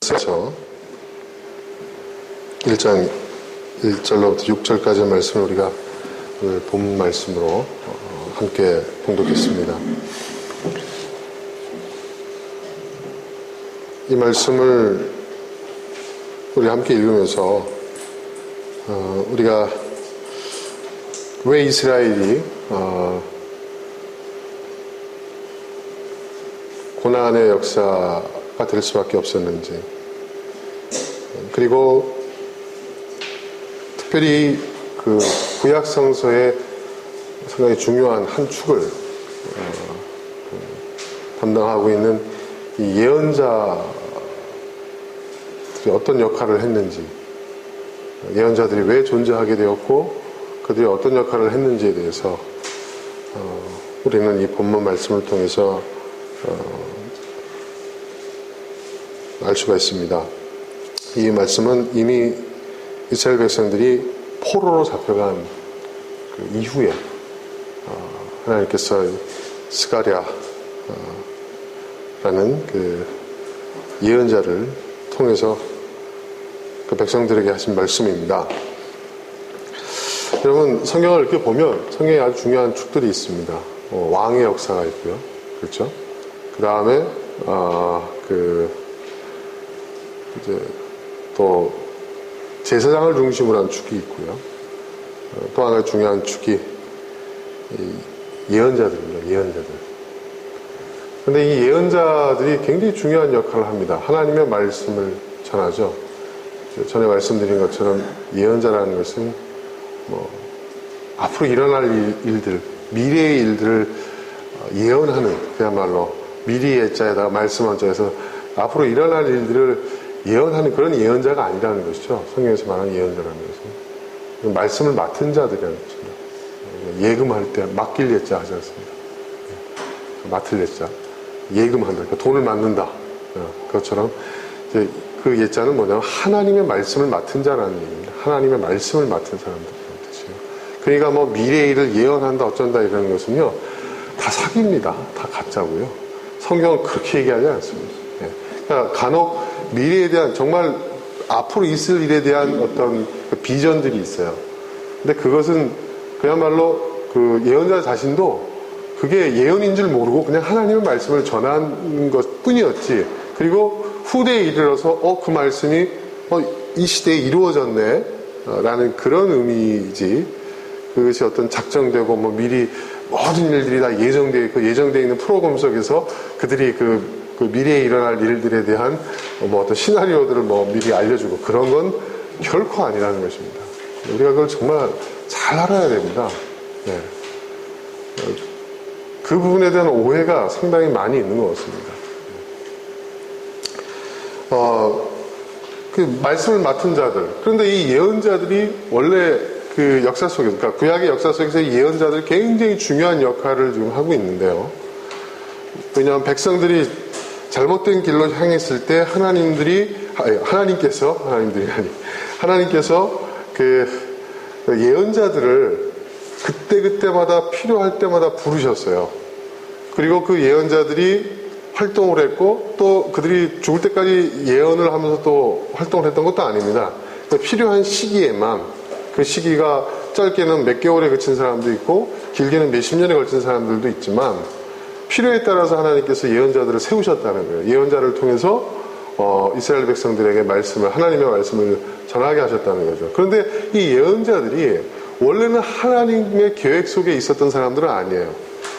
그래서 1장 1절로부터 6절까지의 말씀을 우리가 오늘 본 말씀으로 함께 봉독했습니다. 이 말씀을 우리 함께 읽으면서 우리가 왜 이스라엘이 고난의 역사가 될 수밖에 없었는지, 그리고 특별히 그 구약 성서의 상당히 중요한 한 축을 담당하고 있는 이 예언자들이 어떤 역할을 했는지, 예언자들이 왜 존재하게 되었고 그들이 어떤 역할을 했는지에 대해서 우리는 이 본문 말씀을 통해서 알 수가 있습니다. 이 말씀은 이미 이스라엘 백성들이 포로로 잡혀간 그 이후에 하나님께서 스가랴라는 그 예언자를 통해서 그 백성들에게 하신 말씀입니다. 여러분, 성경을 이렇게 보면 성경에 아주 중요한 축들이 있습니다. 왕의 역사가 있고요, 그렇죠? 그 다음에 이제 또 제사장을 중심으로 한 축이 있고요. 또 하나 중요한 축이 예언자들입니다. 예언자들. 근데 이 예언자들이 굉장히 중요한 역할을 합니다. 하나님의 말씀을 전하죠. 전에 말씀드린 것처럼 예언자라는 것은 앞으로 일어날 일들, 미래의 일들을 예언하는, 그야말로 미리의 자에다가 말씀 한자에서 앞으로 일어날 일들을 예언하는 그런 예언자가 아니라는 것이죠. 성경에서 말하는 예언자라는 것은 말씀을 맡은 자들이라는 것입니다. 예금할 때 맡길 예자 하지 않습니다. 맡을 예자, 예금한다, 그러니까 돈을 맡는다. 그것처럼 이제 그 예자는 뭐냐면 하나님의 말씀을 맡은 자라는 얘기입니다. 하나님의 말씀을 맡은 사람들이라는 뜻이에요. 그러니까 뭐 미래의 일을 예언한다 어쩐다 이런 것은요, 다 사기입니다. 다 가짜고요. 성경은 그렇게 얘기하지 않습니다. 그러니까 간혹 미래에 대한, 정말 앞으로 있을 일에 대한 어떤 그 비전들이 있어요. 근데 그것은 그야말로 그 예언자 자신도 그게 예언인 줄 모르고 그냥 하나님의 말씀을 전한 것 뿐이었지, 그리고 후대에 이르러서 그 말씀이 이 시대에 이루어졌네 라는 그런 의미이지, 그것이 어떤 작정되고 미리 모든 일들이 다 예정되어 있고 예정되어 있는 프로그램 속에서 그들이 그 미래에 일어날 일들에 대한 어떤 시나리오들을 미리 알려주고 그런 건 결코 아니라는 것입니다. 우리가 그걸 정말 잘 알아야 됩니다. 네. 그 부분에 대한 오해가 상당히 많이 있는 것 같습니다. 그 말씀을 맡은 자들, 그런데 이 예언자들이 원래 그 역사 속에서, 그러니까 구약의 역사 속에서 이 예언자들이 굉장히 중요한 역할을 지금 하고 있는데요. 왜냐하면 백성들이 잘못된 길로 향했을 때 하나님께서 그 예언자들을 그때마다 필요할 때마다 부르셨어요. 그리고 그 예언자들이 활동을 했고, 또 그들이 죽을 때까지 예언을 하면서 또 활동을 했던 것도 아닙니다. 그러니까 필요한 시기에만, 그 시기가 짧게는 몇 개월에 그친 사람도 있고 길게는 몇십 년에 걸친 사람들도 있지만, 필요에 따라서 하나님께서 예언자들을 세우셨다는 거예요. 예언자를 통해서 이스라엘 백성들에게 하나님의 말씀을 전하게 하셨다는 거죠. 그런데 이 예언자들이 원래는 하나님의 계획 속에 있었던 사람들은 아니에요.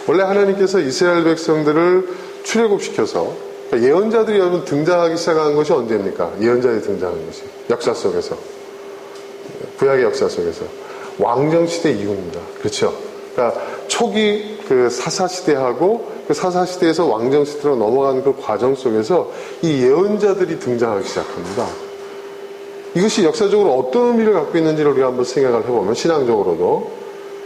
원래 하나님께서 이스라엘 백성들을 출애굽시켜서, 그러니까 예언자들이 여러분 등장하기 시작한 것이 언제입니까? 예언자들이 등장한 것이 역사 속에서, 구약의 역사 속에서 왕정시대 이후입니다. 그렇죠? 그러니까 초기 그 사사시대하고 그 사사시대에서 왕정시대로 넘어가는 그 과정 속에서 이 예언자들이 등장하기 시작합니다. 이것이 역사적으로 어떤 의미를 갖고 있는지를 우리가 한번 생각을 해보면, 신앙적으로도,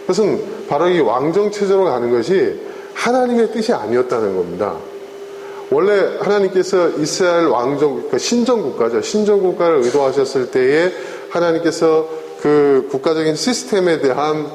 그것은 바로 이 왕정체제로 가는 것이 하나님의 뜻이 아니었다는 겁니다. 원래 하나님께서 이스라엘 그러니까 신정국가죠. 신정국가를 의도하셨을 때에 하나님께서 그 국가적인 시스템에 대한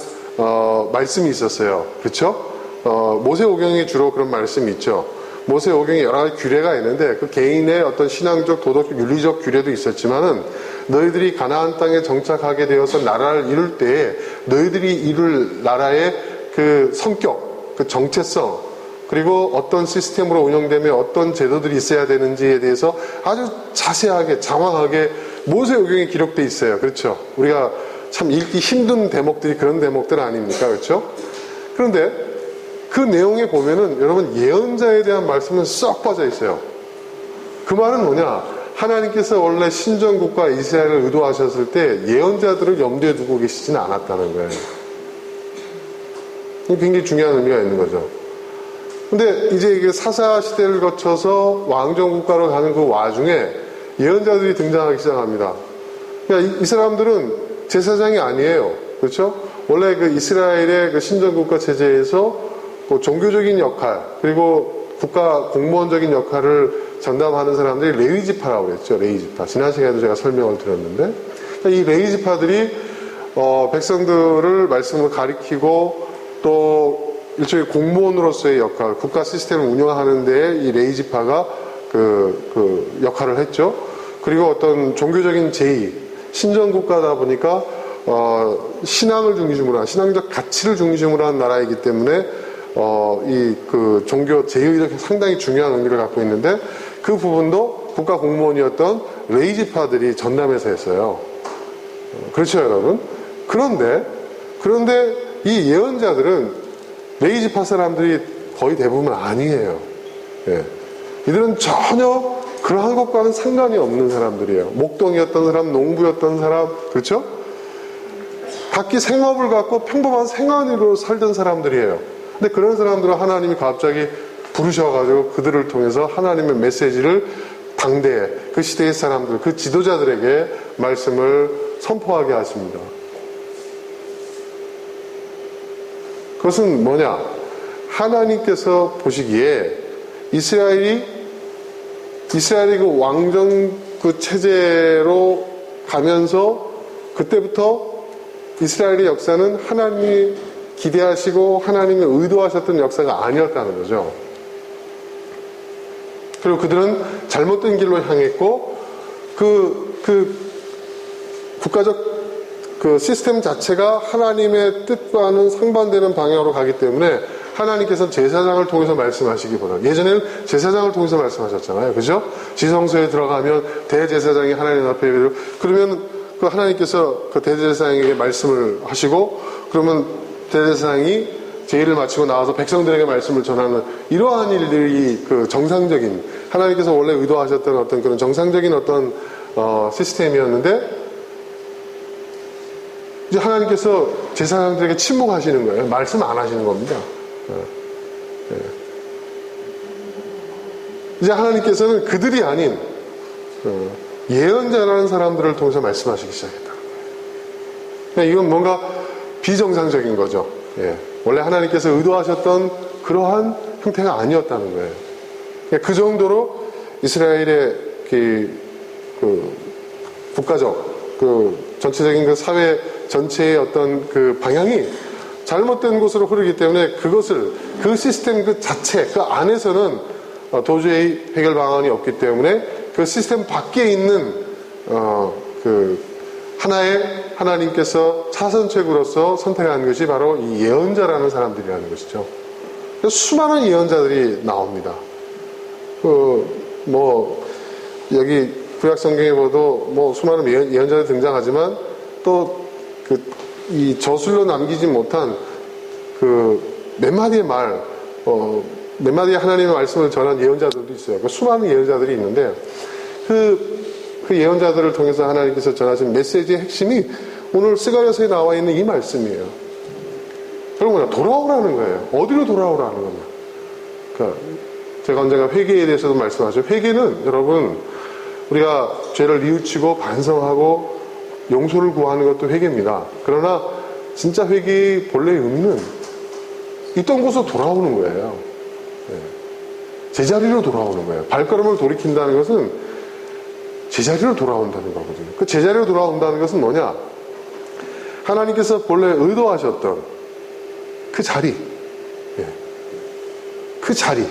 말씀이 있었어요. 그렇죠? 모세오경에 주로 그런 말씀이 있죠. 모세오경에 여러 가지 규례가 있는데 그 개인의 어떤 신앙적, 도덕적, 윤리적 규례도 있었지만은 너희들이 가나안 땅에 정착하게 되어서 나라를 이룰 때에 너희들이 이룰 나라의 그 성격, 그 정체성, 그리고 어떤 시스템으로 운영되며 어떤 제도들이 있어야 되는지에 대해서 아주 자세하게, 장황하게 모세오경에 기록되어 있어요. 그렇죠? 우리가 참 읽기 힘든 대목들이 그런 대목들 아닙니까? 그렇죠? 그런데 그 내용에 보면은 여러분 예언자에 대한 말씀은 쏙 빠져 있어요. 그 말은 뭐냐? 하나님께서 원래 신정국가 이스라엘을 의도하셨을 때 예언자들을 염두에 두고 계시지는 않았다는 거예요. 이게 굉장히 중요한 의미가 있는 거죠. 근데 이제 이게 사사 시대를 거쳐서 왕정국가로 가는 그 와중에 예언자들이 등장하기 시작합니다. 그러니까 이 사람들은 제사장이 아니에요. 그렇죠? 원래 그 이스라엘의 그 신정국가 체제에서 뭐 종교적인 역할, 그리고 국가 공무원적인 역할을 전담하는 사람들이 레위지파라고 그랬죠. 레위지파. 지난 시간에도 제가 설명을 드렸는데, 그러니까 이 레위지파들이 백성들을 말씀을 가리키고 또 일종의 공무원으로서의 역할, 국가 시스템을 운영하는 데에 이 레위지파가 그 역할을 했죠. 그리고 어떤 종교적인 제의, 신정국가다 보니까 신앙을 중심으로 한, 신앙적 가치를 중심으로 한 나라이기 때문에 이 그 종교 제의도 상당히 중요한 의미를 갖고 있는데 그 부분도 국가 공무원이었던 레위지파들이 전담해서 했어요. 그렇죠, 여러분? 그런데 이 예언자들은 레위지파 사람들이 거의 대부분 아니에요. 예. 이들은 전혀 그러한 것과는 상관이 없는 사람들이에요. 목동이었던 사람, 농부였던 사람, 그렇죠? 각기 생업을 갖고 평범한 생활으로 살던 사람들이에요. 근데 그런 사람들은 하나님이 갑자기 부르셔가지고 그들을 통해서 하나님의 메시지를 당대에, 그 시대의 사람들, 그 지도자들에게 말씀을 선포하게 하십니다. 그것은 뭐냐? 하나님께서 보시기에 이스라엘이 그 왕정 그 체제로 가면서 그때부터 이스라엘의 역사는 하나님이 기대하시고 하나님이 의도하셨던 역사가 아니었다는 거죠. 그리고 그들은 잘못된 길로 향했고 그 국가적 그 시스템 자체가 하나님의 뜻과는 상반되는 방향으로 가기 때문에 하나님께서 제사장을 통해서 말씀하시기보다, 예전에는 제사장을 통해서 말씀하셨잖아요. 그죠? 지성소에 들어가면 대제사장이 하나님 앞에 그러면 그 하나님께서 그 대제사장에게 말씀을 하시고 그러면 대제사장이 제의를 마치고 나와서 백성들에게 말씀을 전하는 이러한 일들이 그 정상적인, 하나님께서 원래 의도하셨던 어떤 그런 정상적인 어떤 시스템이었는데 이제 하나님께서 제사장들에게 침묵하시는 거예요. 말씀 안 하시는 겁니다. 이제 하나님께서는 그들이 아닌 예언자라는 사람들을 통해서 말씀하시기 시작했다. 이건 뭔가 비정상적인 거죠. 예. 원래 하나님께서 의도하셨던 그러한 형태가 아니었다는 거예요. 그 정도로 이스라엘의 그 국가적, 그 전체적인 그 사회 전체의 어떤 그 방향이 잘못된 곳으로 흐르기 때문에 그것을, 그 시스템 그 자체, 그 안에서는 도저히 해결 방안이 없기 때문에 그 시스템 밖에 있는 그 하나의 하나님께서 차선책으로서 선택한 것이 바로 이 예언자라는 사람들이라는 것이죠. 수많은 예언자들이 나옵니다. 여기 구약 성경에 보도 수많은 예언자들이 등장하지만 또 이 저술로 남기지 못한 몇 마디의 말, 몇 마디의 하나님의 말씀을 전한 예언자들도 있어요. 수많은 예언자들이 있는데 그 예언자들을 통해서 하나님께서 전하신 메시지의 핵심이 오늘 스가랴서에 나와 있는 이 말씀이에요. 그럼 돌아오라는 거예요. 어디로 돌아오라는 거냐. 그러니까 제가 언젠가 회개에 대해서도 말씀하죠. 회개는 여러분 우리가 죄를 뉘우치고 반성하고 용서를 구하는 것도 회개입니다. 그러나 진짜 회개의 본래의 의미는 있던 곳으로 돌아오는 거예요. 제자리로 돌아오는 거예요. 발걸음을 돌이킨다는 것은 제자리로 돌아온다는 거거든요. 그 제자리로 돌아온다는 것은 뭐냐? 하나님께서 본래 의도하셨던 그 자리, 그 자리,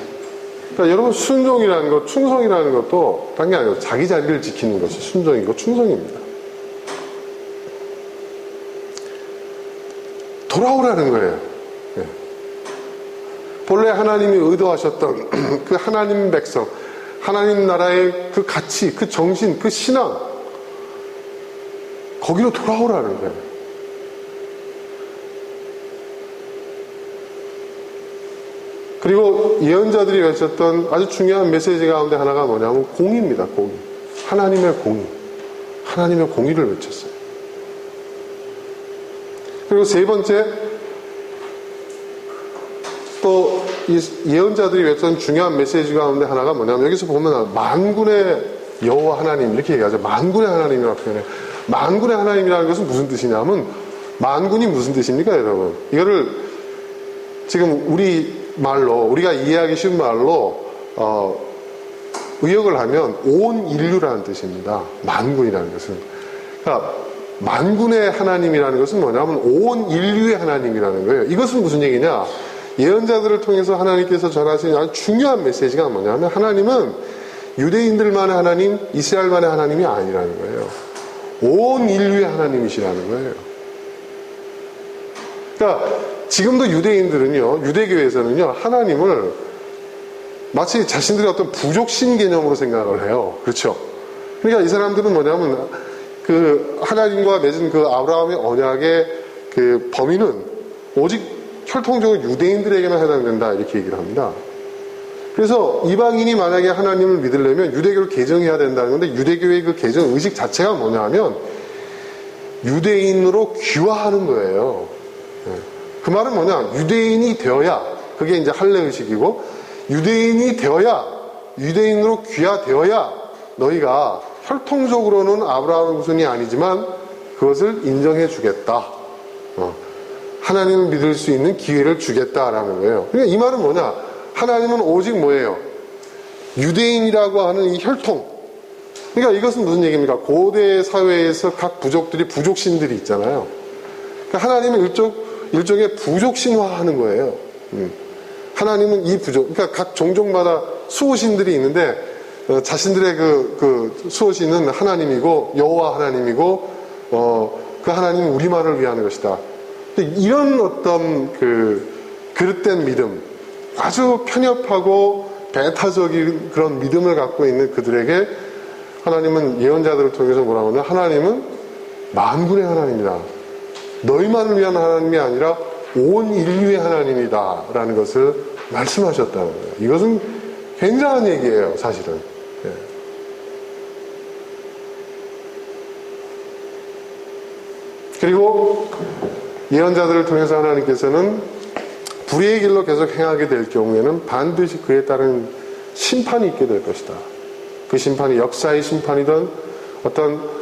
그러니까 여러분 순종이라는 것, 충성이라는 것도 다른 게 아니고 자기 자리를 지키는 것이 순종이고 충성입니다. 돌아오라는 거예요. 예. 본래 하나님이 의도하셨던 그 하나님 백성, 하나님 나라의 그 가치, 그 정신, 그 신앙, 거기로 돌아오라는 거예요. 그리고 예언자들이 외쳤던 아주 중요한 메시지 가운데 하나가 뭐냐면 공의입니다. 공의. 하나님의 공의. 하나님의 공의를 외쳤어요. 그리고 세 번째, 또 이 예언자들이 외쳤던 중요한 메시지 가운데 하나가 뭐냐면 여기서 보면 만군의 여호와 하나님 이렇게 얘기하죠. 만군의 하나님이라고 표현해요. 만군의 하나님이라는 것은 무슨 뜻이냐면 만군이 무슨 뜻입니까, 여러분? 이거를 지금 우리 말로, 우리가 이해하기 쉬운 말로 의역을 하면 온 인류라는 뜻입니다. 만군이라는 것은. 그러니까 만군의 하나님이라는 것은 뭐냐면 온 인류의 하나님이라는 거예요. 이것은 무슨 얘기냐? 예언자들을 통해서 하나님께서 전하신 아주 중요한 메시지가 뭐냐면 하나님은 유대인들만의 하나님, 이스라엘만의 하나님이 아니라는 거예요. 온 인류의 하나님이시라는 거예요. 그러니까 지금도 유대인들은요, 유대교에서는요, 하나님을 마치 자신들의 어떤 부족신 개념으로 생각을 해요. 그렇죠? 그러니까 이 사람들은 뭐냐면 그 하나님과 맺은 그 아브라함의 언약의 그 범위는 오직 혈통적으로 유대인들에게만 해당된다 이렇게 얘기를 합니다. 그래서 이방인이 만약에 하나님을 믿으려면 유대교를 개정해야 된다는 건데 유대교의 그 개정 의식 자체가 뭐냐 하면 유대인으로 귀화하는 거예요. 그 말은 뭐냐? 유대인이 되어야, 그게 이제 할례 의식이고, 유대인이 되어야, 유대인으로 귀화되어야 너희가 혈통적으로는 아브라함의 후손이 아니지만 그것을 인정해 주겠다. 하나님을 믿을 수 있는 기회를 주겠다라는 거예요. 그러니까 이 말은 뭐냐? 하나님은 오직 뭐예요? 유대인이라고 하는 이 혈통. 그러니까 이것은 무슨 얘기입니까? 고대 사회에서 각 부족들이 부족신들이 있잖아요. 그러니까 하나님은 일종의 부족신화하는 거예요. 하나님은 이 부족, 그러니까 각 종족마다 수호신들이 있는데 자신들의 그 수호신은 하나님이고 여호와 하나님이고 그 하나님은 우리만을 위하는 것이다. 이런 어떤 그 그릇된 믿음, 아주 편협하고 배타적인 그런 믿음을 갖고 있는 그들에게 하나님은 예언자들을 통해서 뭐라고 하냐? 하나님은 만군의 하나님이다. 너희만을 위한 하나님이 아니라 온 인류의 하나님이다 라는 것을 말씀하셨다는 거예요. 이것은 굉장한 얘기예요, 사실은. 예. 그리고 예언자들을 통해서 하나님께서는 불의의 길로 계속 행하게 될 경우에는 반드시 그에 따른 심판이 있게 될 것이다. 그 심판이 역사의 심판이든 어떤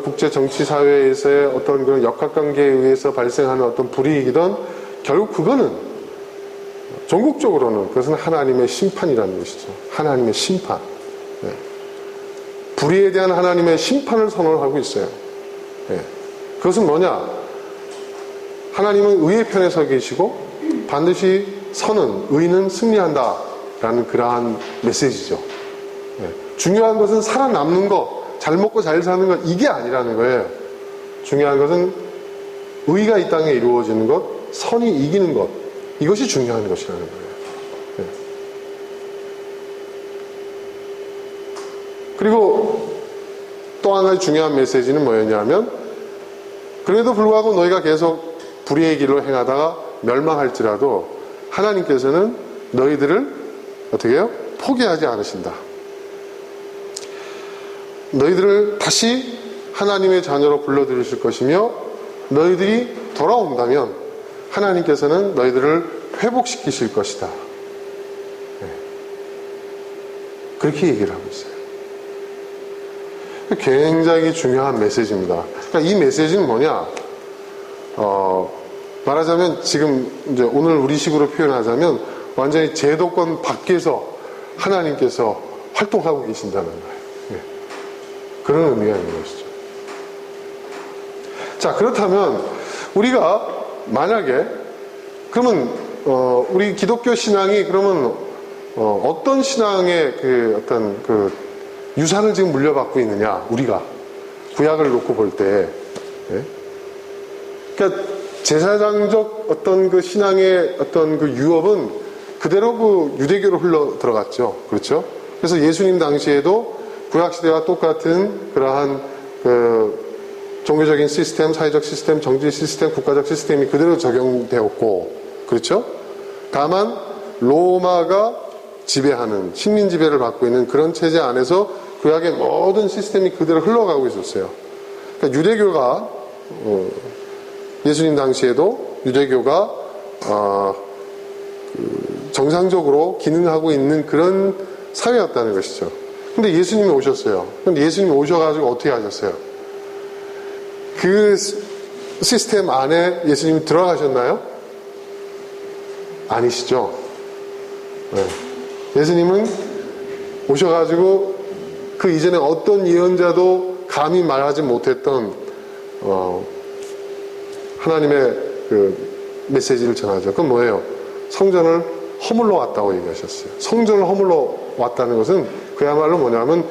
국제 정치 사회에서의 어떤 그런 역학관계에 의해서 발생하는 어떤 불이익이든 결국 그거는 전국적으로는 그것은 하나님의 심판이라는 것이죠. 하나님의 심판. 네. 불의에 대한 하나님의 심판을 선언하고 있어요. 네. 그것은 뭐냐? 하나님은 의의 편에 서 계시고 반드시 선은, 의는 승리한다라는 그러한 메시지죠. 네. 중요한 것은 살아남는 것, 잘 먹고 잘 사는 것, 이게 아니라는 거예요. 중요한 것은 의가 이 땅에 이루어지는 것, 선이 이기는 것, 이것이 중요한 것이라는 거예요. 네. 그리고 또 하나의 중요한 메시지는 뭐였냐면 그래도 불구하고 너희가 계속 불의의 길로 행하다가 멸망할지라도 하나님께서는 너희들을 어떻게 해요? 포기하지 않으신다. 너희들을 다시 하나님의 자녀로 불러들이실 것이며 너희들이 돌아온다면 하나님께서는 너희들을 회복시키실 것이다. 네. 그렇게 얘기를 하고 있어요. 굉장히 중요한 메시지입니다. 그러니까 이 메시지는 뭐냐? 말하자면 지금 이제 오늘 우리식으로 표현하자면 완전히 제도권 밖에서 하나님께서 활동하고 계신다는 거예요. 네. 그런 의미가 있는 것이죠. 자, 그렇다면 우리가 만약에 그러면 우리 기독교 신앙이 그러면 어떤 신앙의 그 어떤 그 유산을 지금 물려받고 있느냐, 우리가 구약을 놓고 볼 때, 예? 그러니까 제사장적 어떤 그 신앙의 어떤 그 유업은 그대로 그 유대교로 흘러 들어갔죠. 그렇죠? 그래서 예수님 당시에도 구약 시대와 똑같은 그러한 그 종교적인 시스템, 사회적 시스템, 정치 시스템, 국가적 시스템이 그대로 적용되었고, 그렇죠? 다만 로마가 지배하는, 식민 지배를 받고 있는 그런 체제 안에서 구약의 모든 시스템이 그대로 흘러가고 있었어요. 그러니까 유대교가 예수님 당시에도 유대교가 정상적으로 기능하고 있는 그런 사회였다는 것이죠. 근데 예수님이 오셨어요. 근데 예수님이 오셔가지고 어떻게 하셨어요? 그 시스템 안에 예수님이 들어가셨나요? 아니시죠? 네. 예수님은 오셔가지고 그 이전에 어떤 예언자도 감히 말하지 못했던 하나님의 그 메시지를 전하죠. 그건 뭐예요? 성전을 허물러 왔다고 얘기하셨어요. 성전을 허물러 왔다는 것은 그야말로 뭐냐면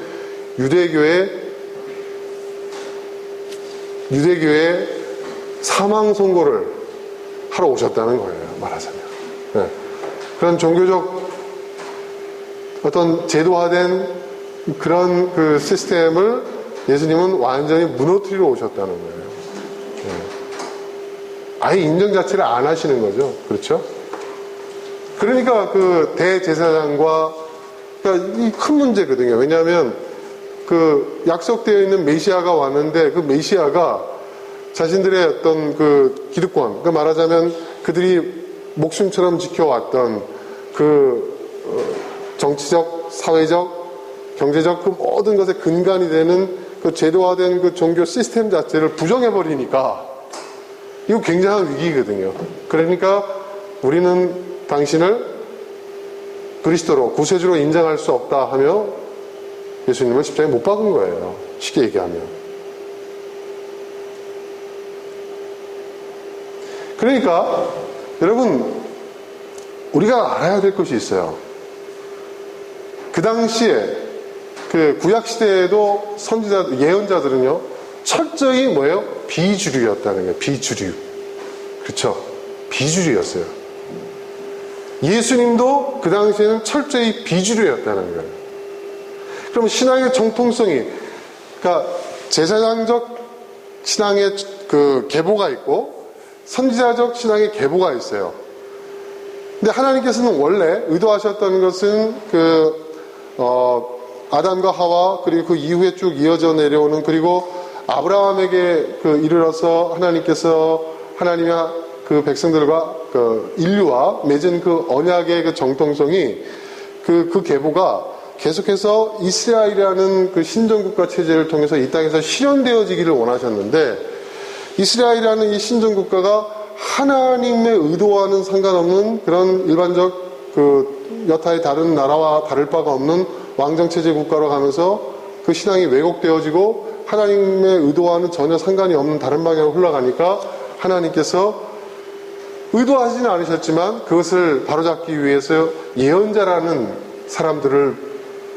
유대교의 사망 선고를 하러 오셨다는 거예요. 말하자면. 네. 그런 종교적 어떤 제도화된 그런 그 시스템을 예수님은 완전히 무너뜨리러 오셨다는 거예요. 네. 아예 인정 자체를 안 하시는 거죠. 그렇죠? 그러니까 그 대제사장과 그러니까 이 큰 문제거든요. 왜냐하면 그 약속되어 있는 메시아가 왔는데 그 메시아가 자신들의 어떤 그 기득권, 그 말하자면 그들이 목숨처럼 지켜왔던 그 정치적, 사회적, 경제적 그 모든 것의 근간이 되는 그 제도화된 그 종교 시스템 자체를 부정해버리니까 이거 굉장한 위기거든요. 그러니까 우리는 당신을 그리스도로, 구세주로 인정할 수 없다 하며 예수님을 십자가에 못 박은 거예요. 쉽게 얘기하면. 그러니까 여러분 우리가 알아야 될 것이 있어요. 그 당시에 그 구약 시대에도 선지자 예언자들은요 철저히 뭐예요? 비주류였다는 거예요. 비주류. 그렇죠? 비주류였어요. 예수님도 그 당시에는 철저히 비주류였다는 거예요. 그럼 신앙의 정통성이, 그러니까 제사장적 신앙의 그 계보가 있고 선지자적 신앙의 계보가 있어요. 근데 하나님께서는 원래 의도하셨던 것은 아담과 하와 그리고 그 이후에 쭉 이어져 내려오는 그리고 아브라함에게 이르러서 하나님께서 하나님의 그 백성들과 그 인류와 맺은 그 언약의 그 정통성이 그 계보가 계속해서 이스라엘이라는 그 신정국가 체제를 통해서 이 땅에서 실현되어지기를 원하셨는데 이스라엘이라는 이 신정국가가 하나님의 의도와는 상관없는 그런 일반적 그 여타의 다른 나라와 다를 바가 없는 왕정체제 국가로 가면서 그 신앙이 왜곡되어지고 하나님의 의도와는 전혀 상관이 없는 다른 방향으로 흘러가니까 하나님께서 의도하지는 않으셨지만 그것을 바로잡기 위해서 예언자라는 사람들을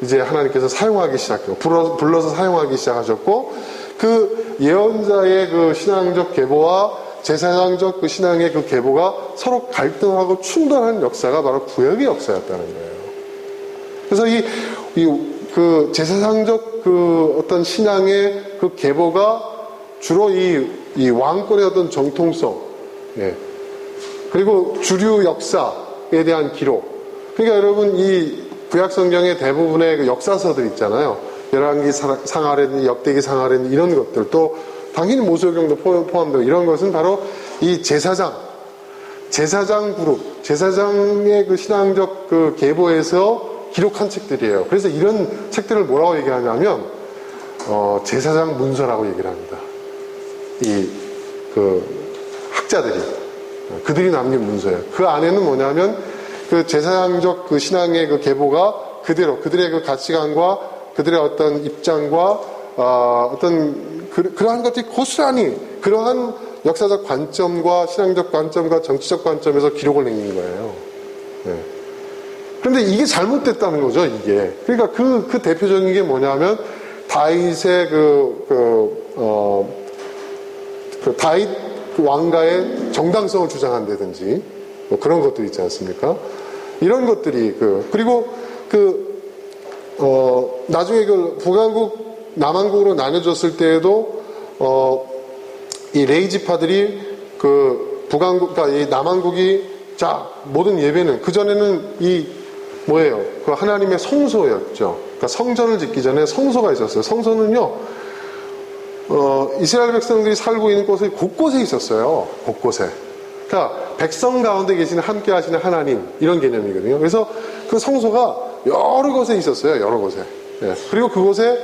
이제 하나님께서 사용하기 시작했고 불러서 사용하기 시작하셨고 그 예언자의 그 신앙적 계보와 제사장적 그 신앙의 그 계보가 서로 갈등하고 충돌하는 역사가 바로 구약의 역사였다는 거예요. 그래서 그 제사장적 그 어떤 신앙의 그 계보가 주로 이 왕권의 어떤 정통성, 예. 그리고 주류 역사에 대한 기록. 그러니까 여러분 이 구약 성경의 대부분의 그 역사서들 있잖아요. 열왕기 상하라든지 역대기 상하라든지 이런 것들 또 당연히 모세오경도 포함되고 이런 것은 바로 이 제사장 그룹, 제사장의 그 신앙적 그 계보에서 기록한 책들이에요. 그래서 이런 책들을 뭐라고 얘기하냐면 제사장 문서라고 얘기를 합니다. 그 학자들이 그들이 남긴 문서예요. 그 안에는 뭐냐면 그 제사장적 그 신앙의 그 계보가 그대로 그들의 그 가치관과 그들의 어떤 입장과 어떤 그러한 것들이 고스란히 그러한 역사적 관점과 신앙적 관점과 정치적 관점에서 기록을 남긴 거예요. 네. 그런데 이게 잘못됐다는 거죠, 이게. 그러니까 그 대표적인 게 뭐냐면, 다윗의 다윗 왕가의 정당성을 주장한다든지, 뭐 그런 것들 있지 않습니까? 이런 것들이, 그리고 나중에 북왕국, 남왕국으로 나눠졌을 때에도, 이 레이지파들이 그러니까 이 남왕국이, 자, 모든 예배는, 그전에는 그 하나님의 성소였죠. 그러니까 성전을 짓기 전에 성소가 있었어요. 성소는요, 이스라엘 백성들이 살고 있는 곳에 곳곳에 있었어요. 곳곳에. 그러니까 백성 가운데 계시는 함께 하시는 하나님, 이런 개념이거든요. 그래서 그 성소가 여러 곳에 있었어요. 여러 곳에. 예. 그리고 그곳에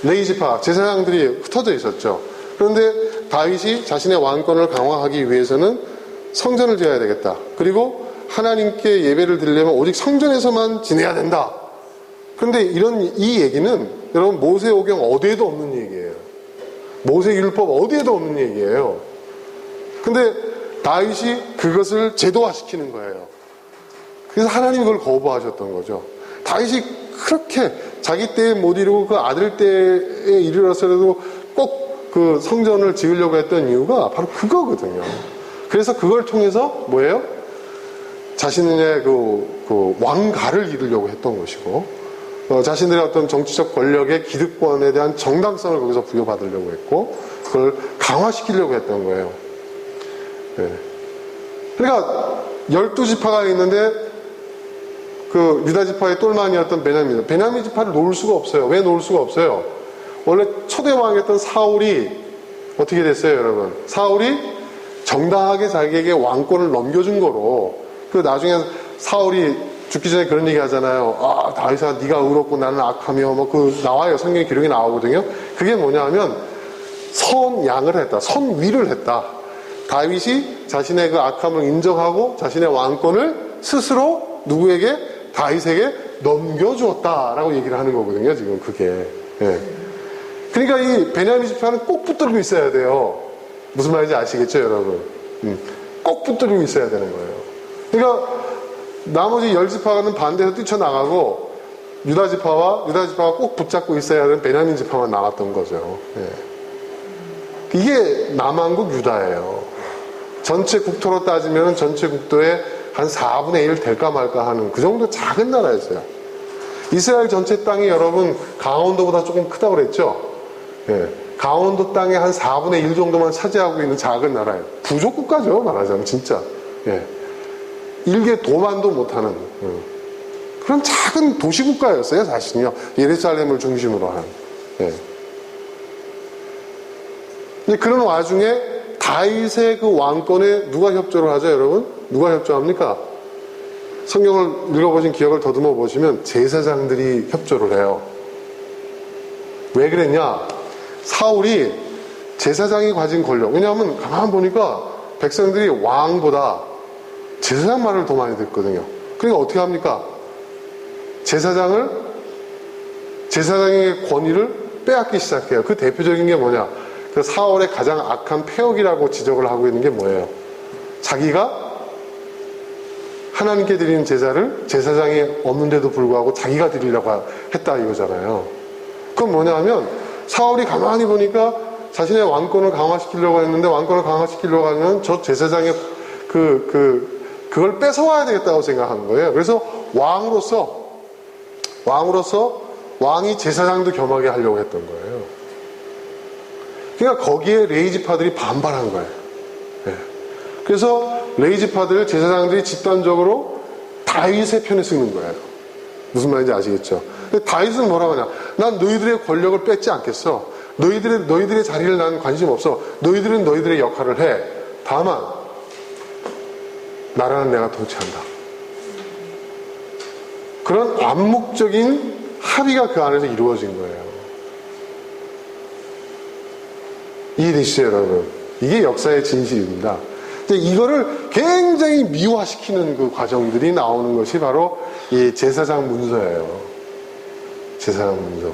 레이지파, 제사장들이 흩어져 있었죠. 그런데 다윗이 자신의 왕권을 강화하기 위해서는 성전을 지어야 되겠다. 그리고 하나님께 예배를 드리려면 오직 성전에서만 지내야 된다. 그런데 이 얘기는 여러분 모세오경 어디에도 없는 얘기예요. 모세율법 어디에도 없는 얘기예요. 근데 다윗이 그것을 제도화시키는 거예요. 그래서 하나님이 그걸 거부하셨던 거죠. 다윗이 그렇게 자기 때에 못 이루고 그 아들 때에 이르러서라도 꼭 그 성전을 지으려고 했던 이유가 바로 그거거든요. 그래서 그걸 통해서 뭐예요? 자신의 그 왕가를 이루려고 했던 것이고, 자신들의 어떤 정치적 권력의 기득권에 대한 정당성을 거기서 부여받으려고 했고, 그걸 강화시키려고 했던 거예요. 네. 그러니까 12지파가 있는데 그 유다지파의 똘마니였던 베냐민 지파를 놓을 수가 없어요. 왜 놓을 수가 없어요? 원래 초대왕이었던 사울이 어떻게 됐어요, 여러분? 사울이 정당하게 자기에게 왕권을 넘겨준 거로, 나중에 사울이 죽기 전에 그런 얘기 하잖아요. 아, 다윗아, 네가 의롭고 나는 악하며, 나와요. 성경 기록이 나오거든요. 그게 뭐냐면, 선양을 했다. 선위를 했다. 다윗이 자신의 그 악함을 인정하고 자신의 왕권을 스스로 누구에게? 다윗에게 넘겨주었다라고 얘기를 하는 거거든요, 지금 그게. 예. 그러니까 이 베냐민 지파는 꼭 붙들고 있어야 돼요. 무슨 말인지 아시겠죠, 여러분? 꼭 붙들고 있어야 되는 거예요. 그러니까 나머지 10지파는 반대해서 뛰쳐나가고 유다지파가 꼭 붙잡고 있어야 하는 베냐민 지파만 나왔던 거죠. 예. 이게 남왕국 유다예요. 전체 국토로 따지면 전체 국토의 한 4분의 1 될까 말까 하는 그 정도 작은 나라였어요. 이스라엘 전체 땅이 여러분 강원도보다 조금 크다고 그랬죠? 예. 강원도 땅의 한 4분의 1 정도만 차지하고 있는 작은 나라예요. 부족국가죠, 말하자면 진짜. 예. 일개 도만도 못하는 그런 작은 도시국가였어요, 사실은요. 예루살렘을 중심으로 한. 예. 근데 그런 와중에 다윗의 그 왕권에 누가 협조를 하죠, 여러분? 누가 협조합니까? 성경을 읽어보신 기억을 더듬어 보시면 제사장들이 협조를 해요. 왜 그랬냐? 사울이 제사장이 가진 권력, 왜냐하면 가만 보니까 백성들이 왕보다 제사장 말을 더 많이 듣거든요. 그러니까 어떻게 합니까? 제사장의 권위를 빼앗기 시작해요. 그 대표적인 게 뭐냐? 그 사울의 가장 악한 폐역이라고 지적을 하고 있는 게 뭐예요? 자기가 하나님께 드리는 제사를 제사장이 없는데도 불구하고 자기가 드리려고 했다 이거잖아요. 그건 뭐냐면 사울이 가만히 보니까 자신의 왕권을 강화시키려고 했는데 왕권을 강화시키려고 하면 저 제사장의 그걸 뺏어와야 되겠다고 생각한 거예요. 그래서 왕으로서 왕이 제사장도 겸하게 하려고 했던 거예요. 그러니까 거기에 레이지파들이 반발한 거예요. 네. 그래서 레이지파들, 제사장들이 집단적으로 다윗의 편에 쓰는 거예요. 무슨 말인지 아시겠죠? 근데 다윗은 뭐라고 하냐? 난 너희들의 권력을 뺏지 않겠어. 너희들의 자리를 난 관심 없어. 너희들은 너희들의 역할을 해. 다만 나라는 내가 통치한다. 그런 암묵적인 합의가 그 안에서 이루어진 거예요. 이해되시죠, 여러분? 이게 역사의 진실입니다. 이거를 굉장히 미화시키는 그 과정들이 나오는 것이 바로 이 제사장 문서예요. 제사장 문서.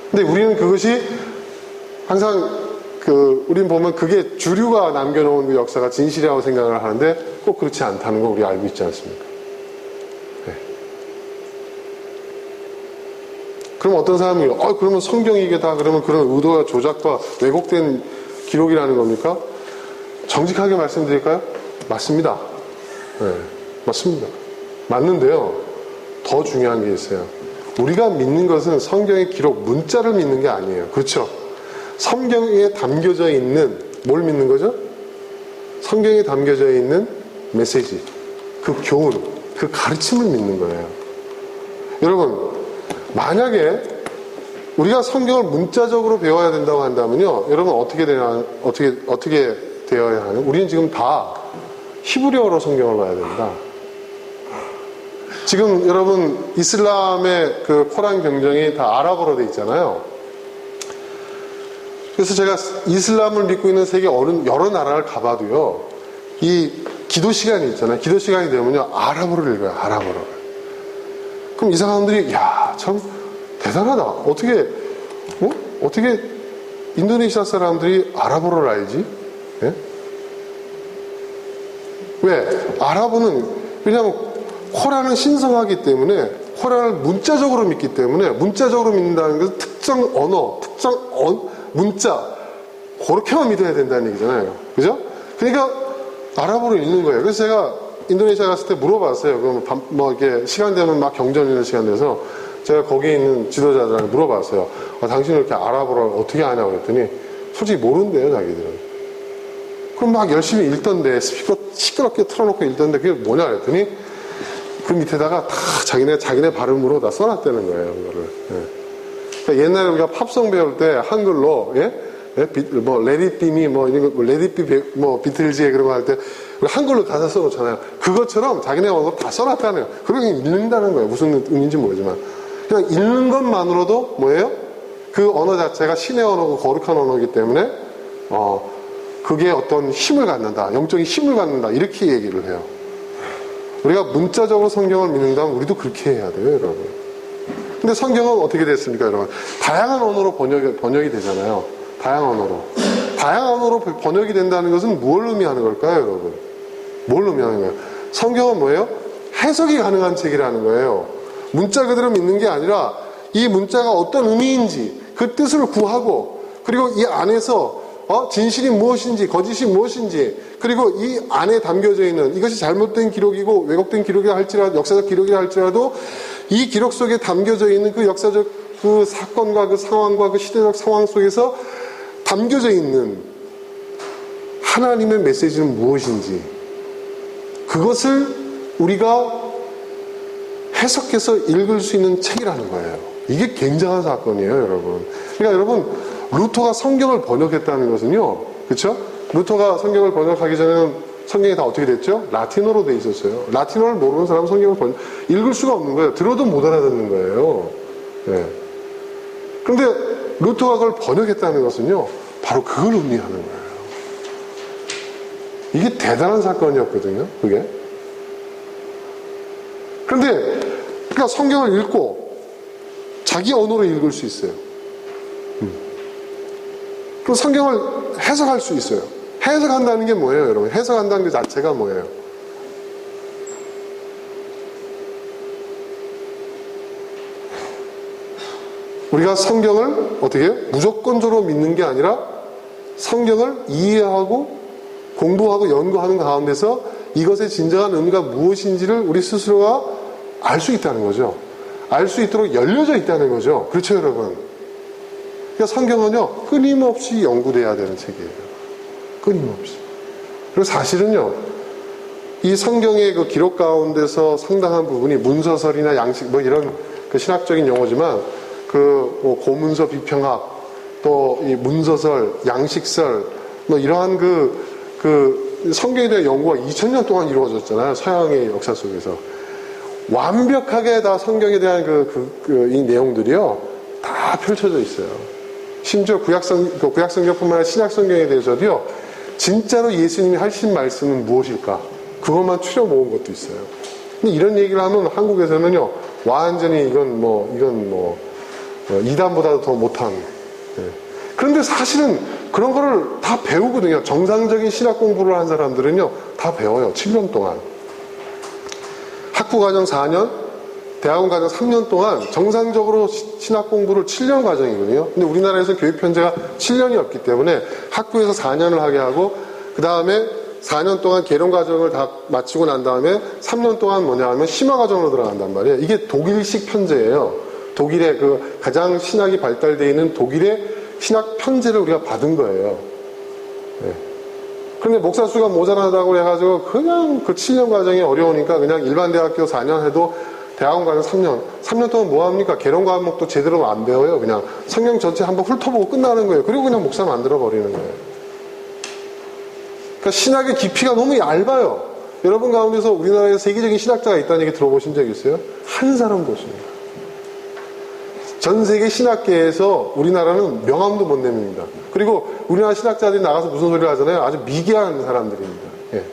근데 우리는 그것이 항상 우린 보면 그게 주류가 남겨놓은 그 역사가 진실이라고 생각을 하는데 꼭 그렇지 않다는 거 우리 알고 있지 않습니까? 네. 그럼 어떤 사람이, 그러면 성경이 이게 다 그러면 그런 의도와 조작과 왜곡된 기록이라는 겁니까? 정직하게 말씀드릴까요? 맞습니다. 네, 맞습니다. 맞는데요. 더 중요한 게 있어요. 우리가 믿는 것은 성경의 기록, 문자를 믿는 게 아니에요. 그렇죠? 성경에 담겨져 있는, 뭘 믿는 거죠? 성경에 담겨져 있는 메시지, 그 교훈, 그 가르침을 믿는 거예요. 여러분, 만약에 우리가 성경을 문자적으로 배워야 된다고 한다면요, 여러분 어떻게 되어야 하는? 우리는 지금 다 히브리어로 성경을 봐야 됩니다. 지금 여러분 이슬람의 그 코란 경전이 다 아랍어로 돼 있잖아요. 그래서 제가 이슬람을 믿고 있는 세계 여러 나라를 가봐도요, 이 기도 시간이 있잖아요. 기도 시간이 되면요, 아랍어를 읽어요. 아랍어를. 그럼 이 사람들이, 야, 참 대단하다. 어떻게 인도네시아 사람들이 아랍어를 알지? 예? 왜? 아랍어는, 왜냐하면 코란은 신성하기 때문에, 코란을 문자적으로 믿기 때문에, 문자적으로 믿는다는 것은 특정 언어, 문자, 그렇게만 믿어야 된다는 얘기잖아요. 그죠? 그러니까 아랍어를 읽는 거예요. 그래서 제가 인도네시아 갔을 때 물어봤어요. 그럼 이렇게 시간 되면 막 경전 있는 시간 돼서 제가 거기에 있는 지도자들한테 물어봤어요. 당신은 이렇게 아랍어를 어떻게 하냐고 그랬더니 솔직히 모른대요, 자기들은. 그럼 막 열심히 읽던데, 스피커 시끄럽게 틀어놓고 읽던데 그게 뭐냐 그랬더니 그 밑에다가 다 자기네 발음으로 다 써놨다는 거예요, 그거를. 예. 그러니까 옛날에 우리가 팝송 배울 때 한글로, 레디비미, 레디비, 비틀즈에 그런 거 할 때, 한글로 가사 써놓잖아요. 그것처럼 자기네 언어로 다 써놨다는 거예요. 그러니 읽는다는 거예요. 무슨 의미인지 모르지만. 그냥 읽는 것만으로도 뭐예요? 그 언어 자체가 신의 언어고 거룩한 언어이기 때문에, 그게 어떤 힘을 갖는다. 영적인 힘을 갖는다. 이렇게 얘기를 해요. 우리가 문자적으로 성경을 믿는다면 우리도 그렇게 해야 돼요, 여러분. 근데 성경은 어떻게 됐습니까, 여러분? 다양한 언어로 번역이 되잖아요. 다양한 언어로 번역이 된다는 것은 뭘 의미하는 걸까요, 여러분? 뭘 의미하는 거예요? 성경은 뭐예요? 해석이 가능한 책이라는 거예요. 문자 그대로 믿는 게 아니라 이 문자가 어떤 의미인지 그 뜻을 구하고, 그리고 이 안에서 진실이 무엇인지 거짓이 무엇인지, 그리고 이 안에 담겨져 있는 이것이 잘못된 기록이고 왜곡된 기록이라 할지라도, 역사적 기록이라 할지라도 이 기록 속에 담겨져 있는 그 역사적 그 사건과 그 상황과 그 시대적 상황 속에서 담겨져 있는 하나님의 메시지는 무엇인지, 그것을 우리가 해석해서 읽을 수 있는 책이라는 거예요. 이게 굉장한 사건이에요, 여러분. 그러니까 여러분, 루터가 성경을 번역했다는 것은요, 그렇죠? 루터가 성경을 번역하기 전에는 성경이 다 어떻게 됐죠? 라틴어로 돼 있었어요. 라틴어를 모르는 사람은 성경을 읽을 수가 없는 거예요. 들어도 못 알아듣는 거예요. 네. 그런데 루터가 그걸 번역했다는 것은요, 바로 그걸 의미하는 거예요. 이게 대단한 사건이었거든요, 그게. 그런데, 그러니까 성경을 읽고 자기 언어로 읽을 수 있어요. 그럼 성경을 해석할 수 있어요. 해석한다는 게 뭐예요, 여러분? 해석한다는 게 자체가 뭐예요? 우리가 성경을 어떻게 해요? 무조건적으로 믿는 게 아니라 성경을 이해하고 공부하고 연구하는 가운데서 이것의 진정한 의미가 무엇인지를 우리 스스로가 알 수 있다는 거죠. 알 수 있도록 열려져 있다는 거죠. 그렇죠, 여러분? 그러니까 성경은요, 끊임없이 연구돼야 되는 책이에요. 끊임없이. 그리고 사실은요, 이 성경의 그 기록 가운데서 상당한 부분이 문서설이나 양식, 이런 그 신학적인 용어지만, 고문서 비평학, 또 이 문서설, 양식설, 이러한 성경에 대한 연구가 2000년 동안 이루어졌잖아요. 서양의 역사 속에서. 완벽하게 다 성경에 대한 이 내용들이요, 다 펼쳐져 있어요. 심지어 구약성경뿐만 아니라 신약성경에 대해서도요, 진짜로 예수님이 하신 말씀은 무엇일까? 그것만 추려 모은 것도 있어요. 근데 이런 얘기를 하면 한국에서는요, 완전히 이건 이단보다도 더 못한. 예. 그런데 사실은 그런 거를 다 배우거든요. 정상적인 신학 공부를 한 사람들은요, 다 배워요. 7년 동안. 학부과정 4년, 대학원 과정 3년 동안 정상적으로 신학 공부를 7년 과정이거든요. 근데 우리나라에서 교육 편제가 7년이었기 때문에 학부에서 4년을 하게 하고, 그 다음에 4년 동안 개론 과정을 다 마치고 난 다음에 3년 동안 뭐냐 하면 심화 과정으로 들어간단 말이에요. 이게 독일식 편제예요. 독일의 그 가장 신학이 발달되어 있는 독일의 신학 편제를 우리가 받은 거예요. 네. 그런데 목사 수가 모자라다고 해가지고 그냥 그 7년 과정이 어려우니까 그냥 일반 대학교 4년 해도 대학원 과정 3년. 3년 동안 뭐 합니까? 개론 과목도 제대로 안 배워요. 그냥 성경 전체 한번 훑어보고 끝나는 거예요. 그리고 그냥 목사 만들어 버리는 거예요. 그러니까 신학의 깊이가 너무 얇아요. 여러분 가운데서 우리나라에 세계적인 신학자가 있다는 얘기 들어보신 적 있어요? 한 사람도 없습니다. 전 세계 신학계에서 우리나라는 명함도 못 냅니다. 그리고 우리나라 신학자들이 나가서 무슨 소리를 하잖아요. 아주 미개한 사람들입니다. 예.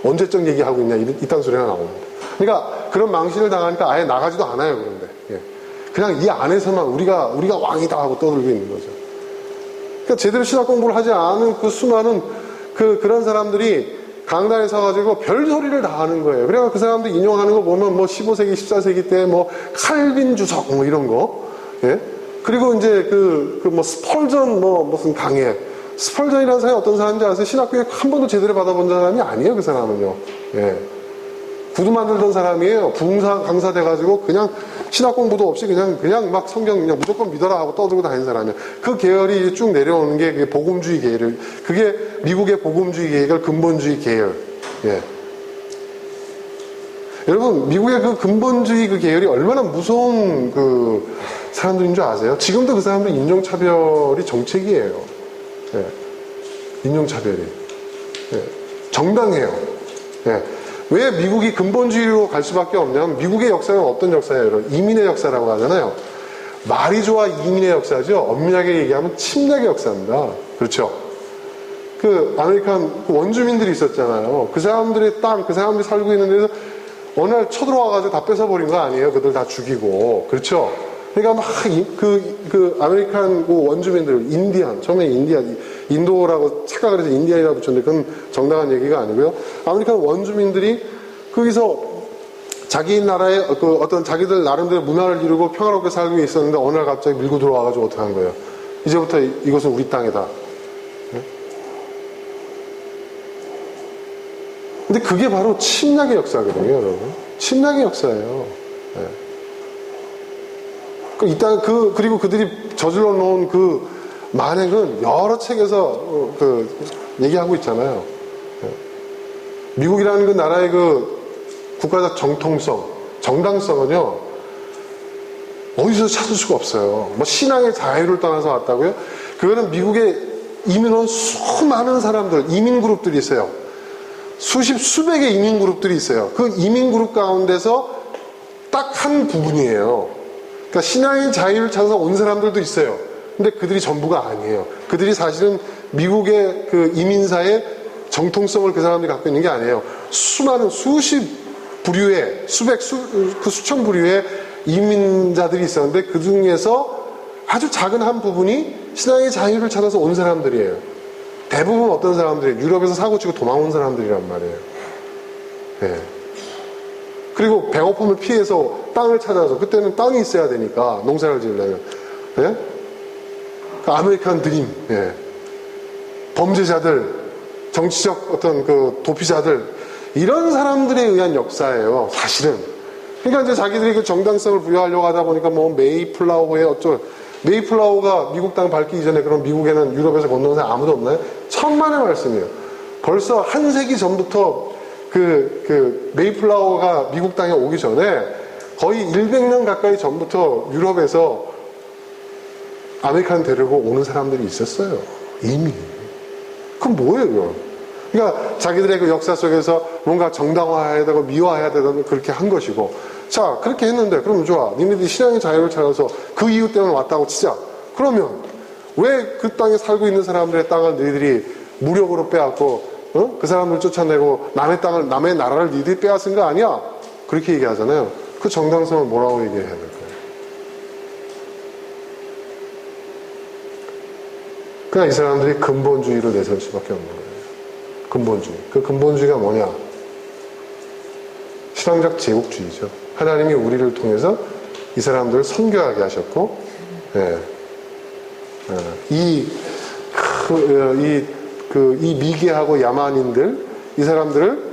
언제적 얘기하고 있냐 이딴 소리가 나옵니다. 그러니까 그런 망신을 당하니까 아예 나가지도 않아요. 그런데 예. 그냥 이 안에서만 우리가 왕이다 하고 떠들고 있는 거죠. 그러니까 제대로 신학 공부를 하지 않은 그 수많은 그런 사람들이 강단에 서가지고 별소리를 다 하는 거예요. 그래서 그 사람들 인용하는 거 보면 뭐 15세기, 14세기 때 뭐 칼빈 주석 뭐 이런 거. 예? 그리고 이제 뭐 스펄전 뭐 무슨 강해. 스펄전이라는 사람이 어떤 사람인지 아세요? 신학교에 한 번도 제대로 받아본 사람이 아니에요, 그 사람은요. 예. 구두 만들던 사람이에요. 부흥사 강사 돼가지고 그냥 신학 공부도 없이 그냥 막 성경 그냥 무조건 믿어라 하고 떠들고 다니는 사람이에요. 그 계열이 쭉 내려오는 게 그게 복음주의 계열. 그게 미국의 복음주의 계열, 근본주의 계열. 예. 여러분, 미국의 그 근본주의 그 계열이 얼마나 무서운 그 사람들인 줄 아세요? 지금도 그 사람들 인종차별이 정책이에요. 예. 인종차별이. 예. 정당해요. 예. 왜 미국이 근본주의로 갈 수밖에 없냐면 미국의 역사는 어떤 역사예요? 여러분? 이민의 역사라고 하잖아요. 말이 좋아 이민의 역사죠. 엄밀하게 얘기하면 침략의 역사입니다. 그렇죠? 그 아메리칸 원주민들이 있었잖아요. 그 사람들의 땅, 그 사람들이 살고 있는 데서 어느 날 쳐들어와가지고 다 뺏어버린 거 아니에요? 그들 다 죽이고. 그렇죠? 그러니까 막 아메리칸 원주민들, 인디안, 처음에 인도라고 착각을 해서 인디안이라고 붙였는데 그건 정당한 얘기가 아니고요. 아메리칸 원주민들이 거기서 자기 나라의 어떤 자기들 나름대로 문화를 이루고 평화롭게 살고 있었는데 어느 날 갑자기 밀고 들어와가지고 어떻게 한 거예요? 이제부터 이것은 우리 땅이다. 네? 근데 그게 바로 침략의 역사거든요, 여러분. 침략의 역사예요. 네. 그리고 그들이 저질러 놓은 그 만행은 여러 책에서 얘기하고 있잖아요. 미국이라는 그 나라의 그 국가적 정통성, 정당성은요, 어디서 찾을 수가 없어요. 뭐 신앙의 자유를 떠나서 왔다고요? 그거는 미국에 이민 온 수많은 사람들, 이민 그룹들이 있어요. 수백의 이민 그룹들이 있어요. 그 이민 그룹 가운데서 딱 한 부분이에요. 그러니까 신앙의 자유를 찾아서 온 사람들도 있어요. 근데 그들이 전부가 아니에요. 그들이 사실은 미국의 그 이민사의 정통성을 그 사람들이 갖고 있는 게 아니에요. 수많은 수십 부류의 수천 부류의 이민자들이 있었는데 그 중에서 아주 작은 한 부분이 신앙의 자유를 찾아서 온 사람들이에요. 대부분 어떤 사람들이 유럽에서 사고치고 도망온 사람들이란 말이에요. 네. 그리고 배고픔을 피해서 땅을 찾아서 그때는 땅이 있어야 되니까 농사를 지으려면 네? 그 아메리칸 드림 네. 범죄자들 정치적 어떤 그 도피자들 이런 사람들에 의한 역사예요 사실은. 그러니까 이제 자기들이 그 정당성을 부여하려고 하다 보니까 뭐 메이플라워의 메이플라워가 미국 땅 밟기 이전에 그럼 미국에는 유럽에서 건너온 사람 아무도 없나요? 천만의 말씀이에요. 벌써 한 세기 전부터 그 메이플라워가 미국 땅에 오기 전에 거의 100년 가까이 전부터 유럽에서 아메리칸 데리고 오는 사람들이 있었어요. 이미. 그럼 뭐예요, 그건? 그러니까 자기들의 그 역사 속에서 뭔가 정당화해야 되고 미화해야 되고 그렇게 한 것이고. 자, 그렇게 했는데, 그럼 좋아. 니네들이 신앙의 자유를 찾아서 그 이유 때문에 왔다고 치자. 그러면 왜 그 땅에 살고 있는 사람들의 땅을 너희들이 무력으로 빼앗고, 그 사람을 쫓아내고 남의 땅을, 남의 나라를 니들이 빼앗은 거 아니야? 그렇게 얘기하잖아요. 그 정당성을 뭐라고 얘기해야 될까요? 그러니까 이 사람들이 근본주의를 내세울 수밖에 없는 거예요. 근본주의. 그 근본주의가 뭐냐? 신앙적 제국주의죠. 하나님이 우리를 통해서 이 사람들을 선교하게 하셨고, 예. 이 미개하고 야만인들, 이 사람들을,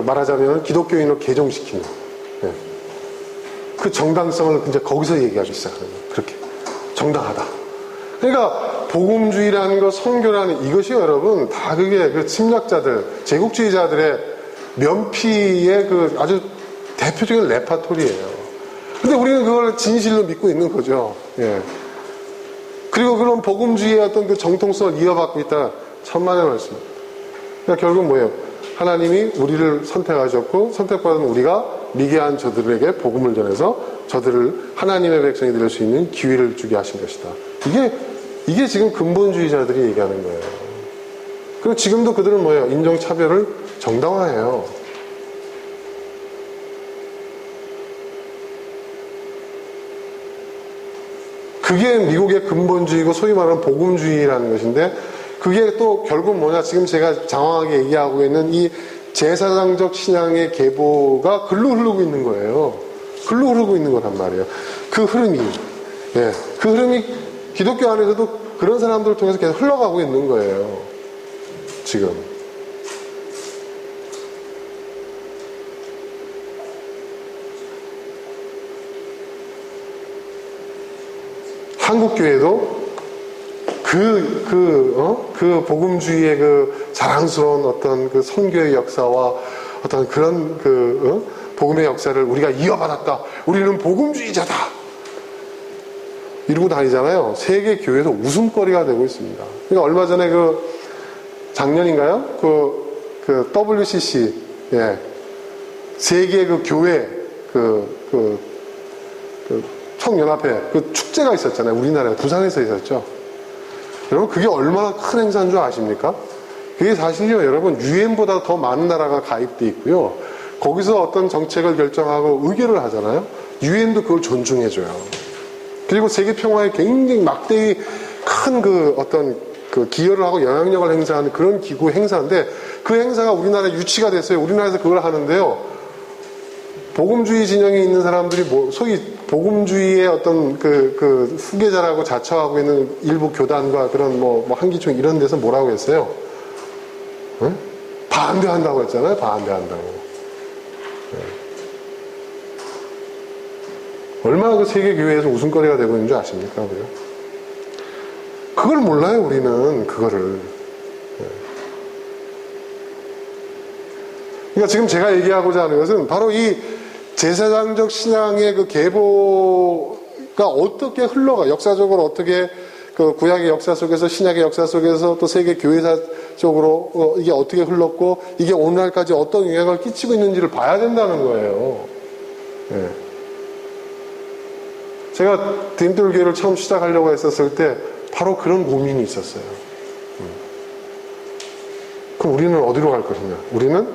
말하자면 기독교인으로 개종시키는, 예. 그 정당성을 이제 거기서 얘기하기 시작하는 거예요. 그렇게. 정당하다. 그러니까, 복음주의라는 것, 선교라는 이것이 여러분, 다 그게 그 침략자들, 제국주의자들의 면피의 그 아주 대표적인 레파토리예요. 근데 우리는 그걸 진실로 믿고 있는 거죠. 예. 그리고 그런 복음주의의 어떤 그 정통성을 이어받고 있다. 천만의 말씀. 그러니까 결국 뭐예요? 하나님이 우리를 선택하셨고, 선택받은 우리가 미개한 저들에게 복음을 전해서 저들을 하나님의 백성이 될 수 있는 기회를 주게 하신 것이다. 이게 지금 근본주의자들이 얘기하는 거예요. 그리고 지금도 그들은 뭐예요? 인종차별을 정당화해요. 그게 미국의 근본주의고 소위 말하는 복음주의라는 것인데, 그게 또 결국 뭐냐? 지금 제가 장황하게 얘기하고 있는 이 제사장적 신앙의 계보가 글로 흐르고 있는 거예요. 글로 흐르고 있는 거란 말이에요. 그 흐름이. 예. 그 흐름이 기독교 안에서도 그런 사람들을 통해서 계속 흘러가고 있는 거예요. 지금. 한국교회도 그 복음주의의 그 자랑스러운 어떤 그 선교의 역사와 어떤 그런 복음의 역사를 우리가 이어받았다. 우리는 복음주의자다. 이러고 다니잖아요. 세계 교회에서 웃음거리가 되고 있습니다. 그러니까 얼마 전에 작년인가요? 그 WCC, 예. 세계 그 교회, 총연합회, 그 축제가 있었잖아요. 우리나라에, 부산에서 있었죠. 여러분, 그게 얼마나 큰 행사인 줄 아십니까? 그게 사실요, 여러분, 유엔보다 더 많은 나라가 가입돼 있고요. 거기서 어떤 정책을 결정하고 의결을 하잖아요. 유엔도 그걸 존중해줘요. 그리고 세계 평화에 굉장히 막대히 큰 기여를 하고 영향력을 행사하는 그런 기구 행사인데, 그 행사가 우리나라에 유치가 됐어요. 우리나라에서 그걸 하는데요. 복음주의 진영에 있는 사람들이 소위 복음주의의 어떤 후계자라고 자처하고 있는 일부 교단과 그런 한기총 이런 데서 뭐라고 했어요? 응? 반대한다고 했잖아요. 반대한다고. 네. 얼마나 그 세계교회에서 웃음거리가 되고 있는 줄 아십니까? 그죠? 그걸 몰라요, 우리는. 그거를. 네. 그러니까 지금 제가 얘기하고자 하는 것은 바로 이 제사장적 신앙의 그 계보가 어떻게 흘러가, 역사적으로 어떻게 그 구약의 역사 속에서, 신약의 역사 속에서 또 세계 교회사적으로 이게 어떻게 흘렀고, 이게 오늘날까지 어떤 영향을 끼치고 있는지를 봐야 된다는 거예요. 네. 제가 드림돌 교회를 처음 시작하려고 했었을 때 바로 그런 고민이 있었어요. 그럼 우리는 어디로 갈 것이냐? 우리는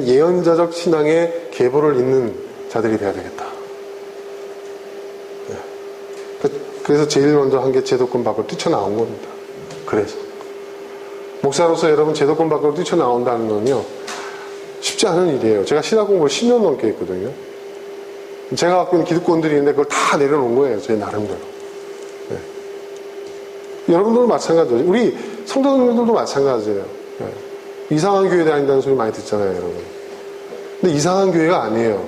예언자적 신앙의 계보를 잇는 자들이 돼야 되겠다. 그래서 제일 먼저 한 게 제도권 밖으로 뛰쳐나온 겁니다. 그래서 목사로서 여러분 제도권 밖으로 뛰쳐나온다는 건요, 쉽지 않은 일이에요. 제가 신학 공부를 10년 넘게 했거든요. 제가 갖고 있는 기득권들이 있는데 그걸 다 내려놓은 거예요. 제 나름대로. 네. 여러분들도 마찬가지죠. 우리 성도님들도 마찬가지예요. 네. 이상한 교회 다닌다는 소리 많이 듣잖아요, 여러분. 근데 이상한 교회가 아니에요.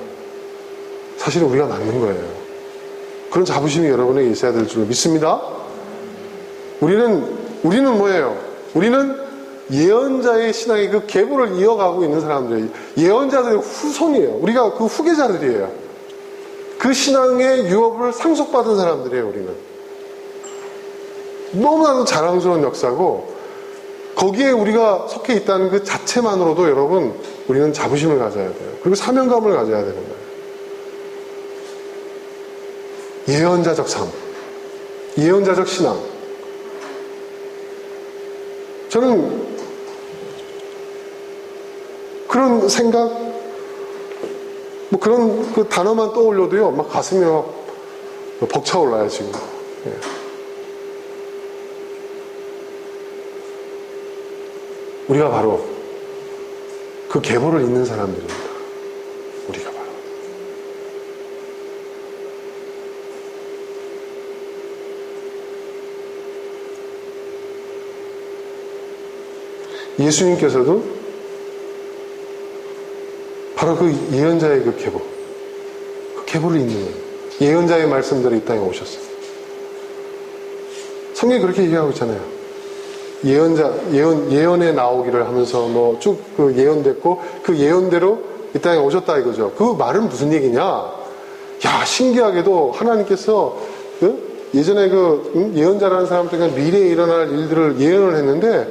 사실은 우리가 맞는 거예요. 그런 자부심이 여러분에게 있어야 될 줄 믿습니다. 우리는 뭐예요? 우리는 예언자의 신앙의 그 계보를 이어가고 있는 사람들이에요. 예언자들의 후손이에요. 우리가 그 후계자들이에요. 그 신앙의 유업을 상속받은 사람들이에요, 우리는. 너무나도 자랑스러운 역사고, 거기에 우리가 속해 있다는 그 자체만으로도 여러분, 우리는 자부심을 가져야 돼요. 그리고 사명감을 가져야 되는 거예요. 예언자적 삶, 예언자적 신앙. 저는 그런 생각, 그런 그 단어만 떠올려도요, 막 가슴이 막 벅차올라요, 지금. 예. 우리가 바로 그 계보를 잇는 사람들입니다. 우리가 바로. 예수님께서도 바로 그 예언자의 그 계보를 잇는 거예요. 예언자의 말씀대로 이 땅에 오셨어요. 성경이 그렇게 얘기하고 있잖아요. 예언에 나오기를 하면서 뭐 쭉 그 예언됐고 그 예언대로 이 땅에 오셨다 이거죠. 그 말은 무슨 얘기냐? 야, 신기하게도 하나님께서 예전에 예언자라는 사람들이 미래에 일어날 일들을 예언을 했는데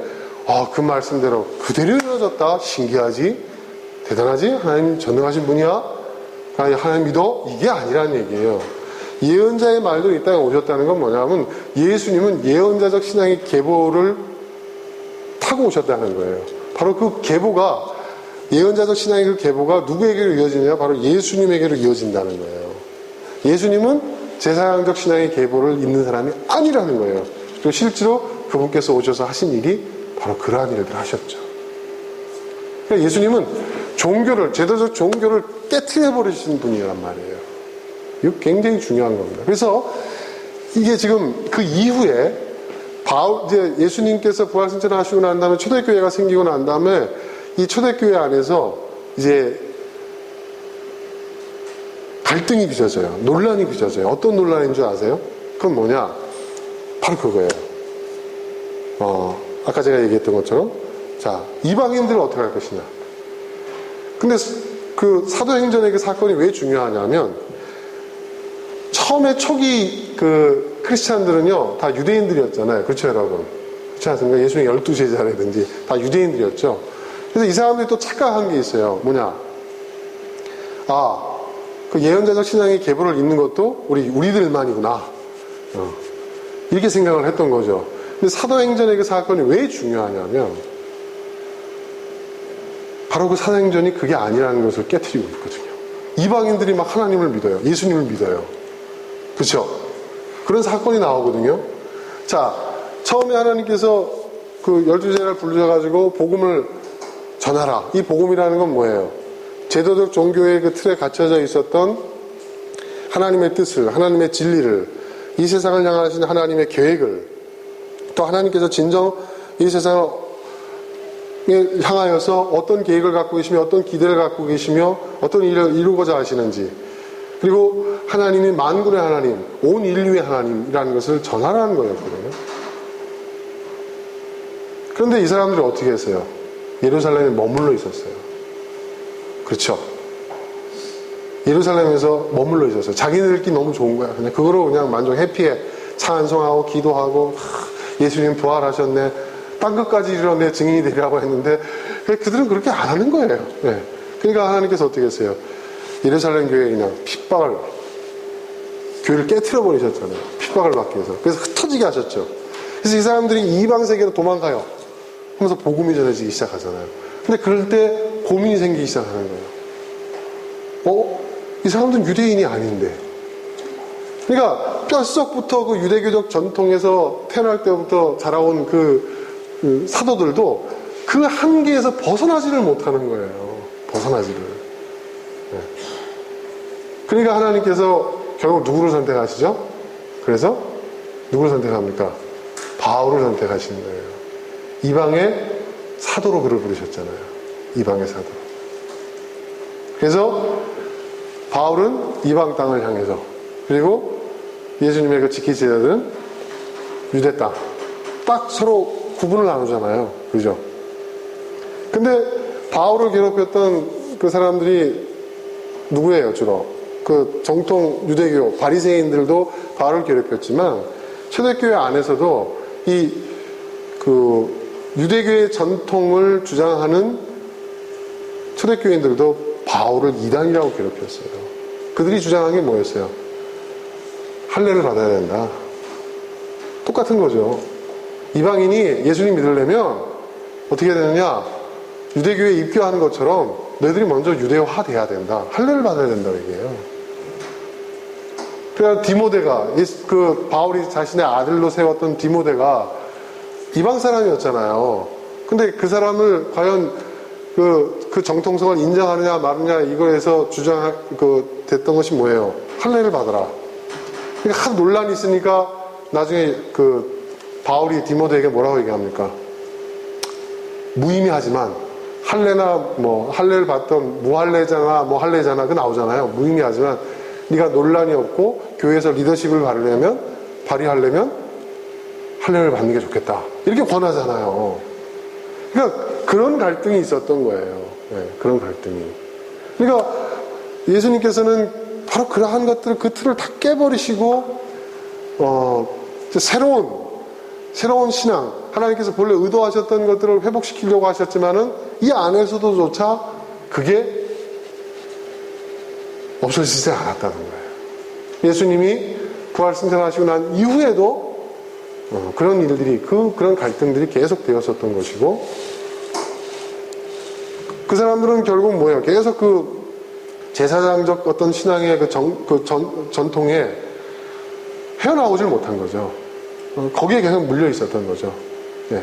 그 말씀대로 그대로 이루어졌다. 신기하지? 대단하지? 하나님 전능하신 분이야? 하나님 믿어? 이게 아니라는 얘기예요. 예언자의 말도 이 땅에 오셨다는 건 뭐냐면 예수님은 예언자적 신앙의 계보를 타고 오셨다는 거예요. 바로 그 계보가 예언자적 신앙의 그 계보가 누구에게로 이어지냐? 바로 예수님에게로 이어진다는 거예요. 예수님은 제사장적 신앙의 계보를 잇는 사람이 아니라는 거예요. 그리고 실제로 그분께서 오셔서 하신 일이 바로 그러한 일들을 하셨죠. 그러니까 예수님은 제도적 종교를 깨트려버리신 분이란 말이에요. 이거 굉장히 중요한 겁니다. 그래서 이게 지금 그 이후에 이제 예수님께서 부활승천하시고 난 다음에 초대교회가 생기고 난 다음에 이 초대교회 안에서 이제 갈등이 빚어져요. 논란이 빚어져요. 어떤 논란인 줄 아세요? 그건 뭐냐? 바로 그거예요. 아까 제가 얘기했던 것처럼 자, 이방인들은 어떻게 할 것이냐. 근데 그 사도행전의 그 사건이 왜 중요하냐면 처음에 초기 그 크리스찬들은요 다 유대인들이었잖아요. 그렇죠, 여러분? 그렇지 않습니까? 예수님의 12제자라든지 다 유대인들이었죠. 그래서 이 사람들이 또 착각한 게 있어요. 뭐냐? 그 예언자적 신앙의 계보를 잇는 것도 우리들만이구나. 이렇게 생각을 했던 거죠. 근데 사도행전의 그 사건이 왜 중요하냐면 바로 그 사도행전이 그게 아니라는 것을 깨트리고 있거든요. 이방인들이 막 하나님을 믿어요. 예수님을 믿어요. 그렇죠? 그런 사건이 나오거든요. 자, 처음에 하나님께서 그 12제자를 부르셔가지고 복음을 전하라. 이 복음이라는 건 뭐예요? 제도적 종교의 그 틀에 갇혀져 있었던 하나님의 뜻을, 하나님의 진리를, 이 세상을 향하신 하나님의 계획을, 또 하나님께서 진정 이 세상을 향하여서 어떤 계획을 갖고 계시며 어떤 기대를 갖고 계시며 어떤 일을 이루고자 하시는지, 그리고 하나님이 만군의 하나님, 온 인류의 하나님이라는 것을 전하라는 거였거든요. 그런데 이 사람들이 어떻게 했어요? 예루살렘에 머물러 있었어요. 그렇죠? 예루살렘에서 머물러 있었어요. 자기들끼리 너무 좋은 거야. 그냥 그거로 그냥 만족, 해피해. 찬송하고 기도하고 예수님 부활하셨네. 땅 끝까지 이르러 내 증인이 되리라고 했는데 그들은 그렇게 안 하는 거예요. 네. 그러니까 하나님께서 어떻게 했어요? 예루살렘 교회에 그냥 핍박을, 교회를 깨트려 버리셨잖아요. 핍박을 받기 위해서. 그래서 흩어지게 하셨죠. 그래서 이 사람들이 이방 세계로 도망가요. 하면서 복음이 전해지기 시작하잖아요. 근데 그럴 때 고민이 생기기 시작하는 거예요. 이 사람들은 유대인이 아닌데. 그러니까 뼛속부터 그 유대교적 전통에서 태어날 때부터 자라온 그 사도들도 그 한계에서 벗어나지를 못하는 거예요. 벗어나지를. 네. 그러니까 하나님께서 결국 누구를 선택하시죠? 그래서 누구를 선택합니까? 바울을 선택하시는 거예요. 이방의 사도로 그를 부르셨잖아요. 이방의 사도. 그래서 바울은 이방 땅을 향해서, 그리고 예수님의 그 지키제자들은 유대 땅. 딱 서로 구분을 나누잖아요. 그죠? 근데 바울을 괴롭혔던 그 사람들이 누구예요, 주로? 그 정통 유대교 바리새인들도 바울을 괴롭혔지만 초대교회 안에서도 그 유대교의 전통을 주장하는 초대교인들도 바울을 이단이라고 괴롭혔어요. 그들이 주장한 게 뭐였어요? 할례를 받아야 된다. 똑같은 거죠. 이방인이 예수님 믿으려면 어떻게 해야 되느냐? 유대교에 입교하는 것처럼 너희들이 먼저 유대화 돼야 된다. 할례를 받아야 된다고 얘기해요. 그래서 디모데가, 그 바울이 자신의 아들로 세웠던 디모데가 이방 사람이었잖아요. 근데 그 사람을 과연 그 정통성을 인정하느냐 마느냐 이거에서 됐던 것이 뭐예요? 할례를 받아라. 그러니까 한 논란이 있으니까 나중에 바울이 디모데에게 뭐라고 얘기합니까? 무의미하지만 할례나 할례를 받던 무할례자나 할례자나 그거 나오잖아요. 무의미하지만 네가 논란이 없고 교회에서 리더십을 발휘하려면 할례를 받는 게 좋겠다. 이렇게 권하잖아요. 그러니까 그런 갈등이 있었던 거예요. 네, 그런 갈등이. 그러니까 예수님께서는 바로 그러한 것들을 그 틀을 다 깨버리시고 새로운 신앙, 하나님께서 본래 의도하셨던 것들을 회복시키려고 하셨지만은 이 안에서도조차 그게 없어지지 않았다는 거예요. 예수님이 부활 승천하시고 난 이후에도 그런 일들이, 그런 갈등들이 계속 되었었던 것이고, 그 사람들은 결국 뭐예요? 계속 제사장적 어떤 신앙의 전통에 헤어나오질 못한 거죠. 거기에 계속 물려 있었던 거죠. 네.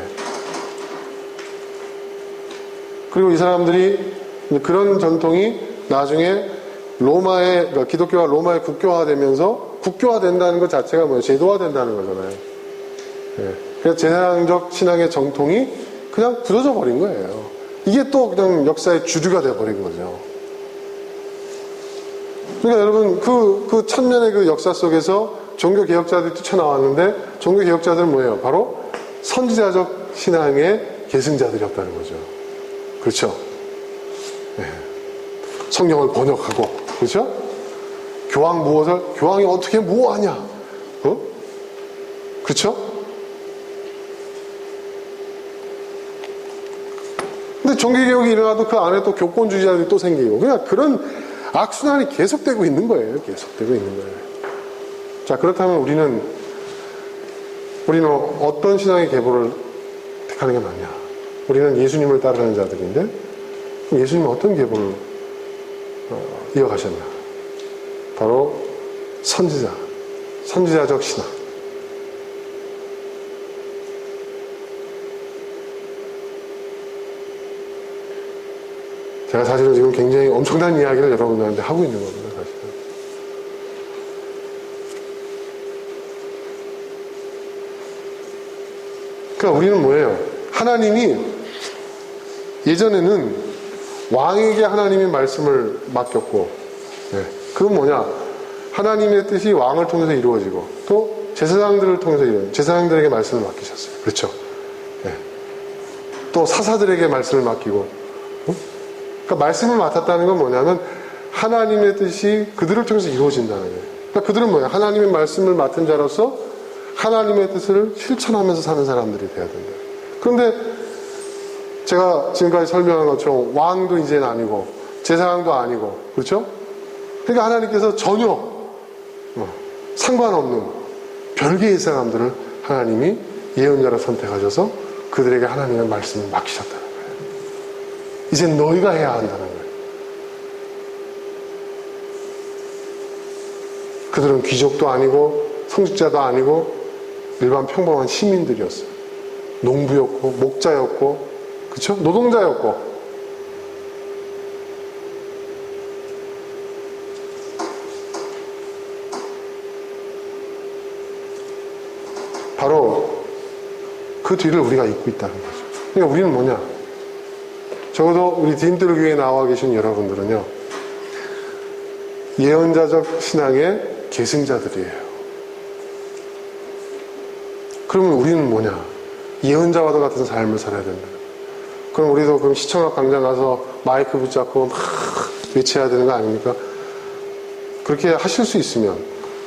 그리고 이 사람들이 그런 전통이 나중에 그러니까 기독교가 로마에 국교화되면서 국교화된다는 것 자체가 뭐예요? 제도화된다는 거잖아요. 네. 그래서 제사장적 신앙의 정통이 그냥 부서져 버린 거예요. 이게 또 그냥 역사의 주류가 되어버린 거죠. 그러니까 여러분, 그 천년의 그 역사 속에서 종교개혁자들이 뛰쳐나왔는데, 종교개혁자들은 뭐예요? 바로 선지자적 신앙의 계승자들이었다는 거죠. 그렇죠? 네. 성경을 번역하고, 그렇죠? 교황이 어떻게 무엇하냐? 그렇죠? 근데 종교개혁이 일어나도 그 안에 또 교권주의자들이 또 생기고, 그냥 그런 악순환이 계속되고 있는 거예요. 계속되고 있는 거예요. 자, 그렇다면 우리는 어떤 신앙의 계보를 택하는 게 맞냐? 우리는 예수님을 따르는 자들인데, 그럼 예수님은 어떤 계보를 이어가셨나? 바로 선지자적 신앙. 제가 사실은 지금 굉장히 엄청난 이야기를 여러분들한테 하고 있는 겁니다, 사실은. 그러니까 우리는 뭐예요? 하나님이 예전에는 왕에게 하나님의 말씀을 맡겼고, 네. 그건 뭐냐? 하나님의 뜻이 왕을 통해서 이루어지고, 또 제사장들을 통해서 제사장들에게 말씀을 맡기셨어요. 그렇죠? 네. 또 사사들에게 말씀을 맡기고, 그러니까 말씀을 맡았다는 건 뭐냐면 하나님의 뜻이 그들을 통해서 이루어진다는 거예요. 그러니까 그들은 뭐예요? 하나님의 말씀을 맡은 자로서 하나님의 뜻을 실천하면서 사는 사람들이 돼야 된다. 그런데 제가 지금까지 설명한 것처럼 왕도 이제는 아니고 제사장도 아니고, 그렇죠? 그러니까 하나님께서 전혀 상관없는 별개의 사람들을 하나님이 예언자로 선택하셔서 그들에게 하나님의 말씀을 맡기셨다는 거예요. 이제 너희가 해야 한다는 거예요. 그들은 귀족도 아니고 성직자도 아니고 일반 평범한 시민들이었어요. 농부였고 목자였고, 그렇죠? 노동자였고. 바로 그 뒤를 우리가 잇고 있다는 거죠. 그러니까 우리는 뭐냐? 적어도 우리 디딤돌 교회에 나와 계신 여러분들은요, 예언자적 신앙의 계승자들이에요. 그러면 우리는 뭐냐? 예언자와도 같은 삶을 살아야 된다. 그럼 우리도 그럼 시청학 광장 가서 마이크 붙잡고 막 외쳐야 되는 거 아닙니까? 그렇게 하실 수 있으면,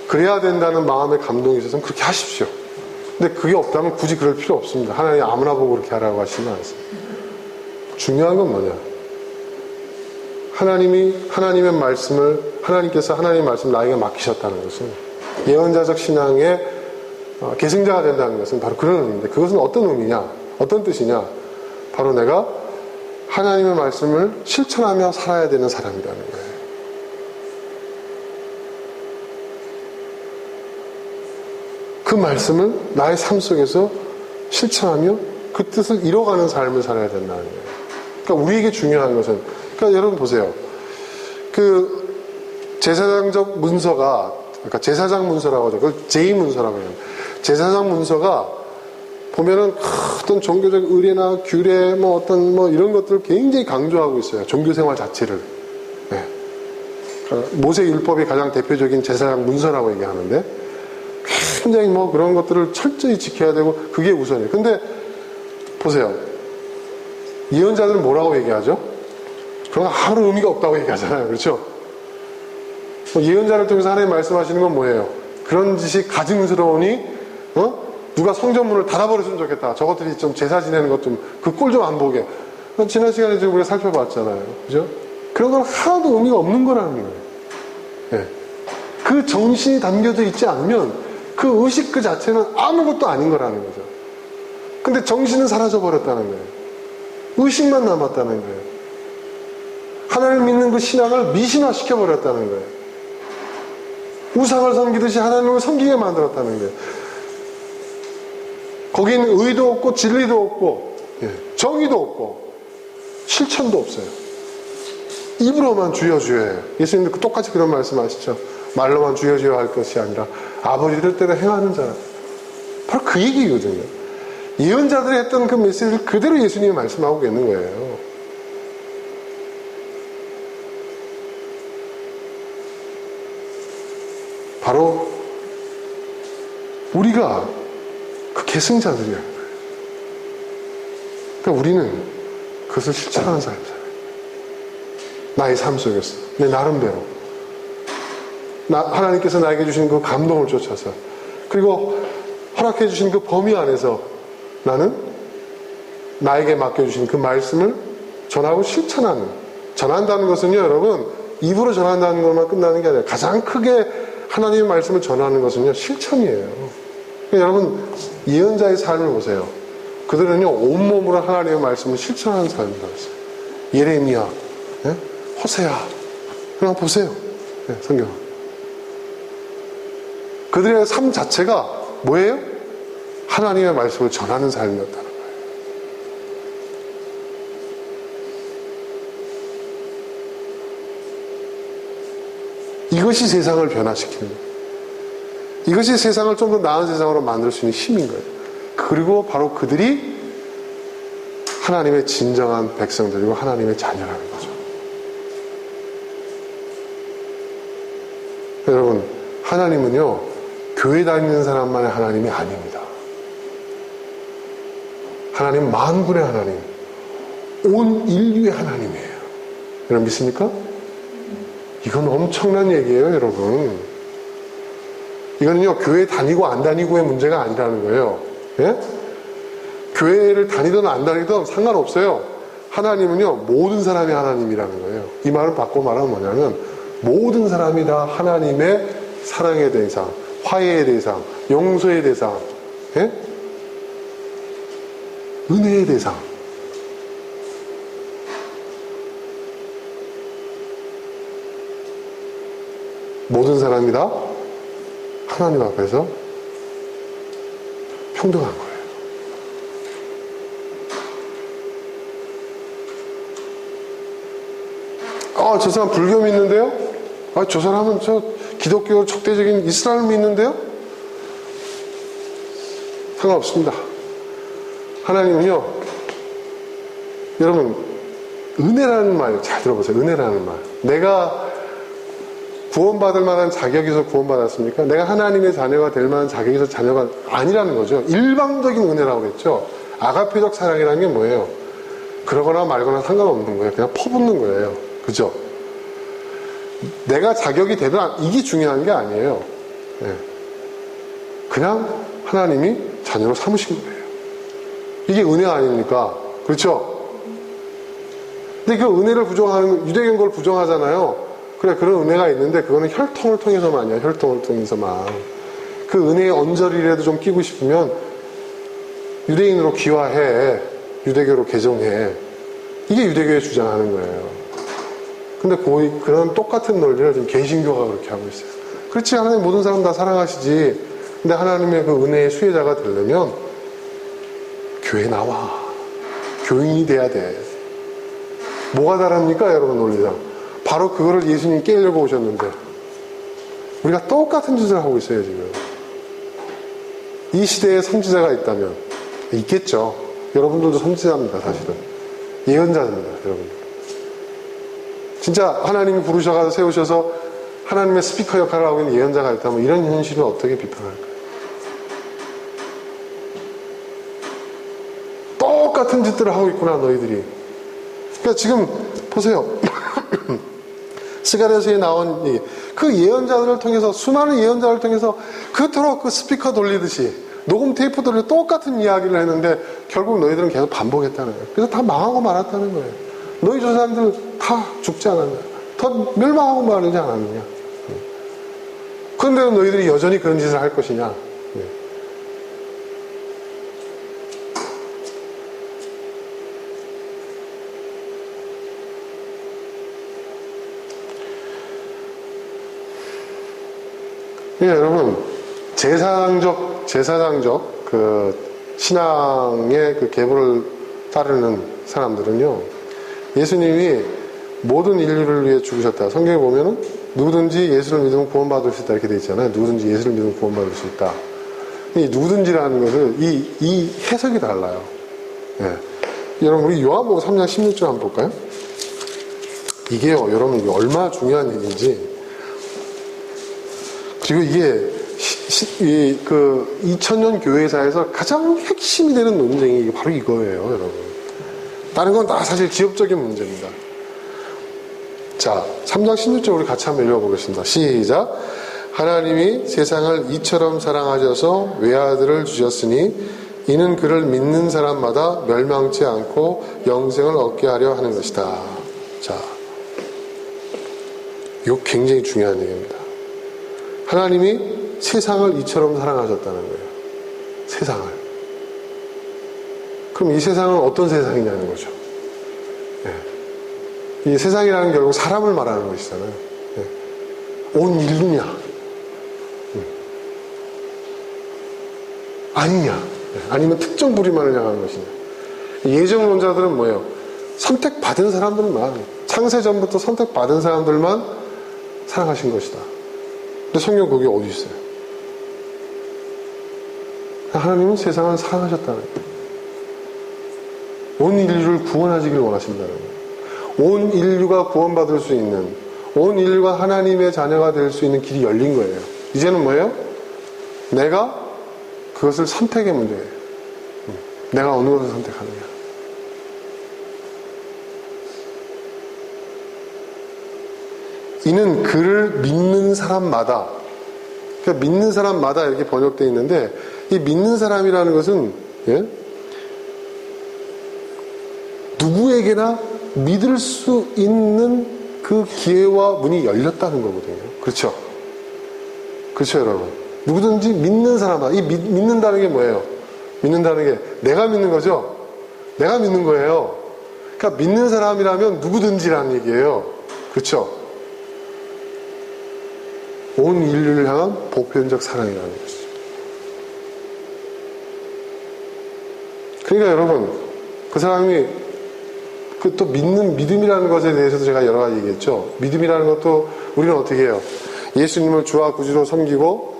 그래야 된다는 마음의 감동이 있어서 그렇게 하십시오. 근데 그게 없다면 굳이 그럴 필요 없습니다. 하나님 아무나 보고 그렇게 하라고 하시면 안 됩니다. 중요한 건 뭐냐? 하나님께서 하나님의 말씀을 나에게 맡기셨다는 것은, 예언자적 신앙의 계승자가 된다는 것은 바로 그런 의미인데, 그것은 어떤 의미냐? 어떤 뜻이냐? 바로 내가 하나님의 말씀을 실천하며 살아야 되는 사람이라는 거예요. 그 말씀을 나의 삶 속에서 실천하며 그 뜻을 이뤄가는 삶을 살아야 된다는 거예요. 그러니까 우리에게 중요한 것은, 그러니까 여러분 보세요. 그 제사장적 문서가, 그러니까 제사장 문서라고 하죠. 그걸 제2문서라고 해요. 제사장 문서가 보면은 어떤 종교적 의례나 규례, 뭐 어떤 뭐 이런 것들을 굉장히 강조하고 있어요. 종교 생활 자체를. 네. 모세 율법이 가장 대표적인 제사장 문서라고 얘기하는데 굉장히 뭐 그런 것들을 철저히 지켜야 되고 그게 우선이에요. 근데 보세요. 예언자들은 뭐라고 얘기하죠? 그건 아무런 의미가 없다고 얘기하잖아요. 그렇죠? 예언자를 통해서 하나님 말씀하시는 건 뭐예요? 그런 짓이 가증스러우니 누가 성전문을 닫아버렸으면 좋겠다. 저것들이 좀 제사 지내는 것 좀 그 꼴 좀 안 보게. 지난 시간에 지금 우리가 살펴봤잖아요. 그죠? 그런 건 하나도 의미가 없는 거라는 거예요. 네. 그 정신이 담겨져 있지 않으면 그 의식 그 자체는 아무것도 아닌 거라는 거죠. 근데 정신은 사라져버렸다는 거예요. 의식만 남았다는 거예요. 하나님 믿는 그 신앙을 미신화시켜버렸다는 거예요. 우상을 섬기듯이 하나님을 섬기게 만들었다는 거예요. 거기는 의도 없고 진리도 없고 정의도 없고 실천도 없어요. 입으로만 주여 주여해요. 예수님도 똑같이 그런 말씀하시죠. 말로만 주여 주여 할 것이 아니라 아버지 뜻대로 행하는 자라. 바로 그 얘기거든요. 예언자들이 했던 그 메시지를 그대로 예수님이 말씀하고 계는 거예요. 바로 우리가 그 계승자들이야. 그러니까 우리는 그것을 실천하는 사람이잖아요. 나의 삶 속에서 내 나름대로 하나님께서 나에게 주신 그 감동을 쫓아서 그리고 허락해 주신 그 범위 안에서 나는 나에게 맡겨주신 그 말씀을 전하고 전한다는 것은요 여러분 입으로 전한다는 것만 끝나는 게 아니라 가장 크게 하나님의 말씀을 전하는 것은요 실천이에요. 그러니까 여러분 예언자의 삶을 보세요. 그들은요 온몸으로 하나님의 말씀을 실천하는 삶이라고 했어요. 예레미야, 호세아 그냥 보세요. 성경 그들의 삶 자체가 뭐예요? 하나님의 말씀을 전하는 삶이었다는 거예요. 이것이 세상을 변화시키는 거예요. 이것이 세상을 좀 더 나은 세상으로 만들 수 있는 힘인 거예요. 그리고 바로 그들이 하나님의 진정한 백성들이고 하나님의 자녀라는 거죠. 여러분, 하나님은요, 교회 다니는 사람만의 하나님이 아닙니다. 하나님 만군의 하나님, 온 인류의 하나님이에요. 여러분 믿습니까? 이건 엄청난 얘기예요, 여러분. 이거는요, 교회 다니고 안 다니고의 문제가 아니라는 거예요. 예? 교회를 다니든 안 다니든 상관없어요. 하나님은요, 모든 사람이 하나님이라는 거예요. 이 말을 바꿔 말하면 뭐냐면, 모든 사람이 다 하나님의 사랑의 대상, 화해의 대상, 용서의 대상, 예? 은혜의 대상. 모든 사람이 다 하나님 앞에서 평등한 거예요. 저 사람 불교 믿는데요? 저 사람은 저 기독교 적대적인 이슬람을 믿는데요? 상관없습니다. 하나님은요, 여러분, 은혜라는 말 잘 들어보세요. 은혜라는 말. 내가 구원받을 만한 자격에서 구원받았습니까? 내가 하나님의 자녀가 될 만한 자격에서 자녀가 아니라는 거죠. 일방적인 은혜라고 그랬죠. 아가페적 사랑이라는 게 뭐예요? 그러거나 말거나 상관없는 거예요. 그냥 퍼붓는 거예요. 그죠? 내가 자격이 되든 이게 중요한 게 아니에요. 네. 그냥 하나님이 자녀로 삼으신 거예요. 이게 은혜 아닙니까? 그렇죠? 근데 그 은혜를 부정하는, 유대교는 그걸 부정하잖아요. 그래, 그런 은혜가 있는데 그거는 혈통을 통해서만이야. 혈통을 통해서만. 그 은혜의 언저리라도 좀 끼고 싶으면 유대인으로 귀화해. 유대교로 개종해. 이게 유대교에 주장하는 거예요. 근데 그런 똑같은 논리를 지금 개신교가 그렇게 하고 있어요. 그렇지, 하나님 모든 사람 다 사랑하시지. 근데 하나님의 그 은혜의 수혜자가 되려면 교회에 나와. 교인이 돼야 돼. 뭐가 다릅니까, 여러분, 논리상? 바로 그거를 예수님 깨려고 오셨는데 우리가 똑같은 짓을 하고 있어요, 지금. 이 시대에 선지자가 있다면 있겠죠. 여러분들도 선지자입니다, 사실은. 예언자입니다, 여러분. 진짜 하나님이 부르셔서 세우셔서 하나님의 스피커 역할을 하고 있는 예언자가 있다면 이런 현실을 어떻게 비판할까요? 똑같은 짓들을 하고 있구나, 너희들이. 그러니까 지금 보세요. 스가랴서에 나온 얘기. 그 예언자들을 통해서, 수많은 예언자를 통해서 그토록 그 스피커 돌리듯이 녹음 테이프 돌려 똑같은 이야기를 했는데 결국 너희들은 계속 반복했다는 거예요. 그래서 다 망하고 말았다는 거예요. 너희 조상들 다 죽지 않았냐? 더 멸망하고 말하지 않았느냐? 그런데 너희들이 여전히 그런 짓을 할 것이냐? 예, 여러분, 제사장적 그 신앙의 그 계보를 따르는 사람들은요, 예수님이 모든 인류를 위해 죽으셨다. 성경에 보면은 누구든지 예수를 믿으면 구원받을 수 있다 이렇게 돼 있잖아요. 누구든지 예수를 믿으면 구원받을 수 있다. 이 누구든지라는 것을 이 해석이 달라요. 예. 여러분, 우리 요한복음 3장 16절 한번 볼까요? 이게요, 여러분, 이게 얼마나 중요한 얘기인지. 그리고 이게 2000년 교회사에서 가장 핵심이 되는 논쟁이 바로 이거예요, 여러분. 다른 건 다 사실 기업적인 문제입니다. 자, 3장 16절 우리 같이 한번 읽어보겠습니다. 시작. 하나님이 세상을 이처럼 사랑하셔서 외아들을 주셨으니 이는 그를 믿는 사람마다 멸망치 않고 영생을 얻게 하려 하는 것이다. 자, 이거 굉장히 중요한 얘기입니다. 하나님이 세상을 이처럼 사랑하셨다는 거예요. 세상을. 그럼 이 세상은 어떤 세상이냐는 거죠. 네. 이 세상이라는 게 결국 사람을 말하는 것이잖아요. 네. 온 인류냐? 아니냐? 네. 아니면 특정 부류만을 향하는 것이냐? 예정론자들은 뭐예요? 선택받은 사람들만, 창세 전부터 선택받은 사람들만 사랑하신 것이다. 근데 성경 거기 어디 있어요? 하나님은 세상을 사랑하셨다는 거예요. 온 인류를 구원하시길 원하신다는 거예요. 온 인류가 구원받을 수 있는, 온 인류가 하나님의 자녀가 될 수 있는 길이 열린 거예요. 이제는 뭐예요? 내가 그것을 선택의 문제예요. 내가 어느 것을 선택하느냐. 이는 그를 믿는 사람마다, 그러니까 믿는 사람마다 이렇게 번역되어 있는데, 이 믿는 사람이라는 것은, 예? 누구에게나 믿을 수 있는 그 기회와 문이 열렸다는 거거든요. 그렇죠? 그렇죠, 여러분? 누구든지 믿는 사람마다, 이 믿는다는 게 뭐예요? 믿는다는 게 내가 믿는 거죠? 내가 믿는 거예요. 그러니까 믿는 사람이라면 누구든지라는 얘기예요. 그렇죠? 온 인류를 향한 보편적 사랑이라는 것이죠. 그러니까 여러분, 그 사람이 그 또 믿는 믿음이라는 것에 대해서도 제가 여러 가지 얘기했죠. 믿음이라는 것도 우리는 어떻게 해요? 예수님을 주와 구주로 섬기고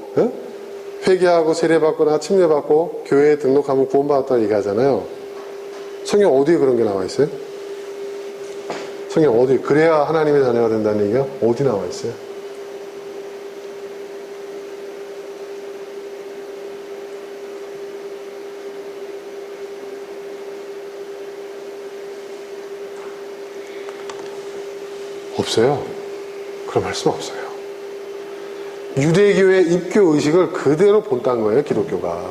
회개하고 세례받거나 침례받고 교회에 등록하면 구원받았다고 얘기하잖아요. 성경 어디에 그런 게 나와 있어요? 성경 어디? 그래야 하나님의 자녀가 된다는 얘기가 어디 나와 있어요? 없어요. 그런 말씀 없어요. 유대교의 입교 의식을 그대로 본딴 거예요, 기독교가.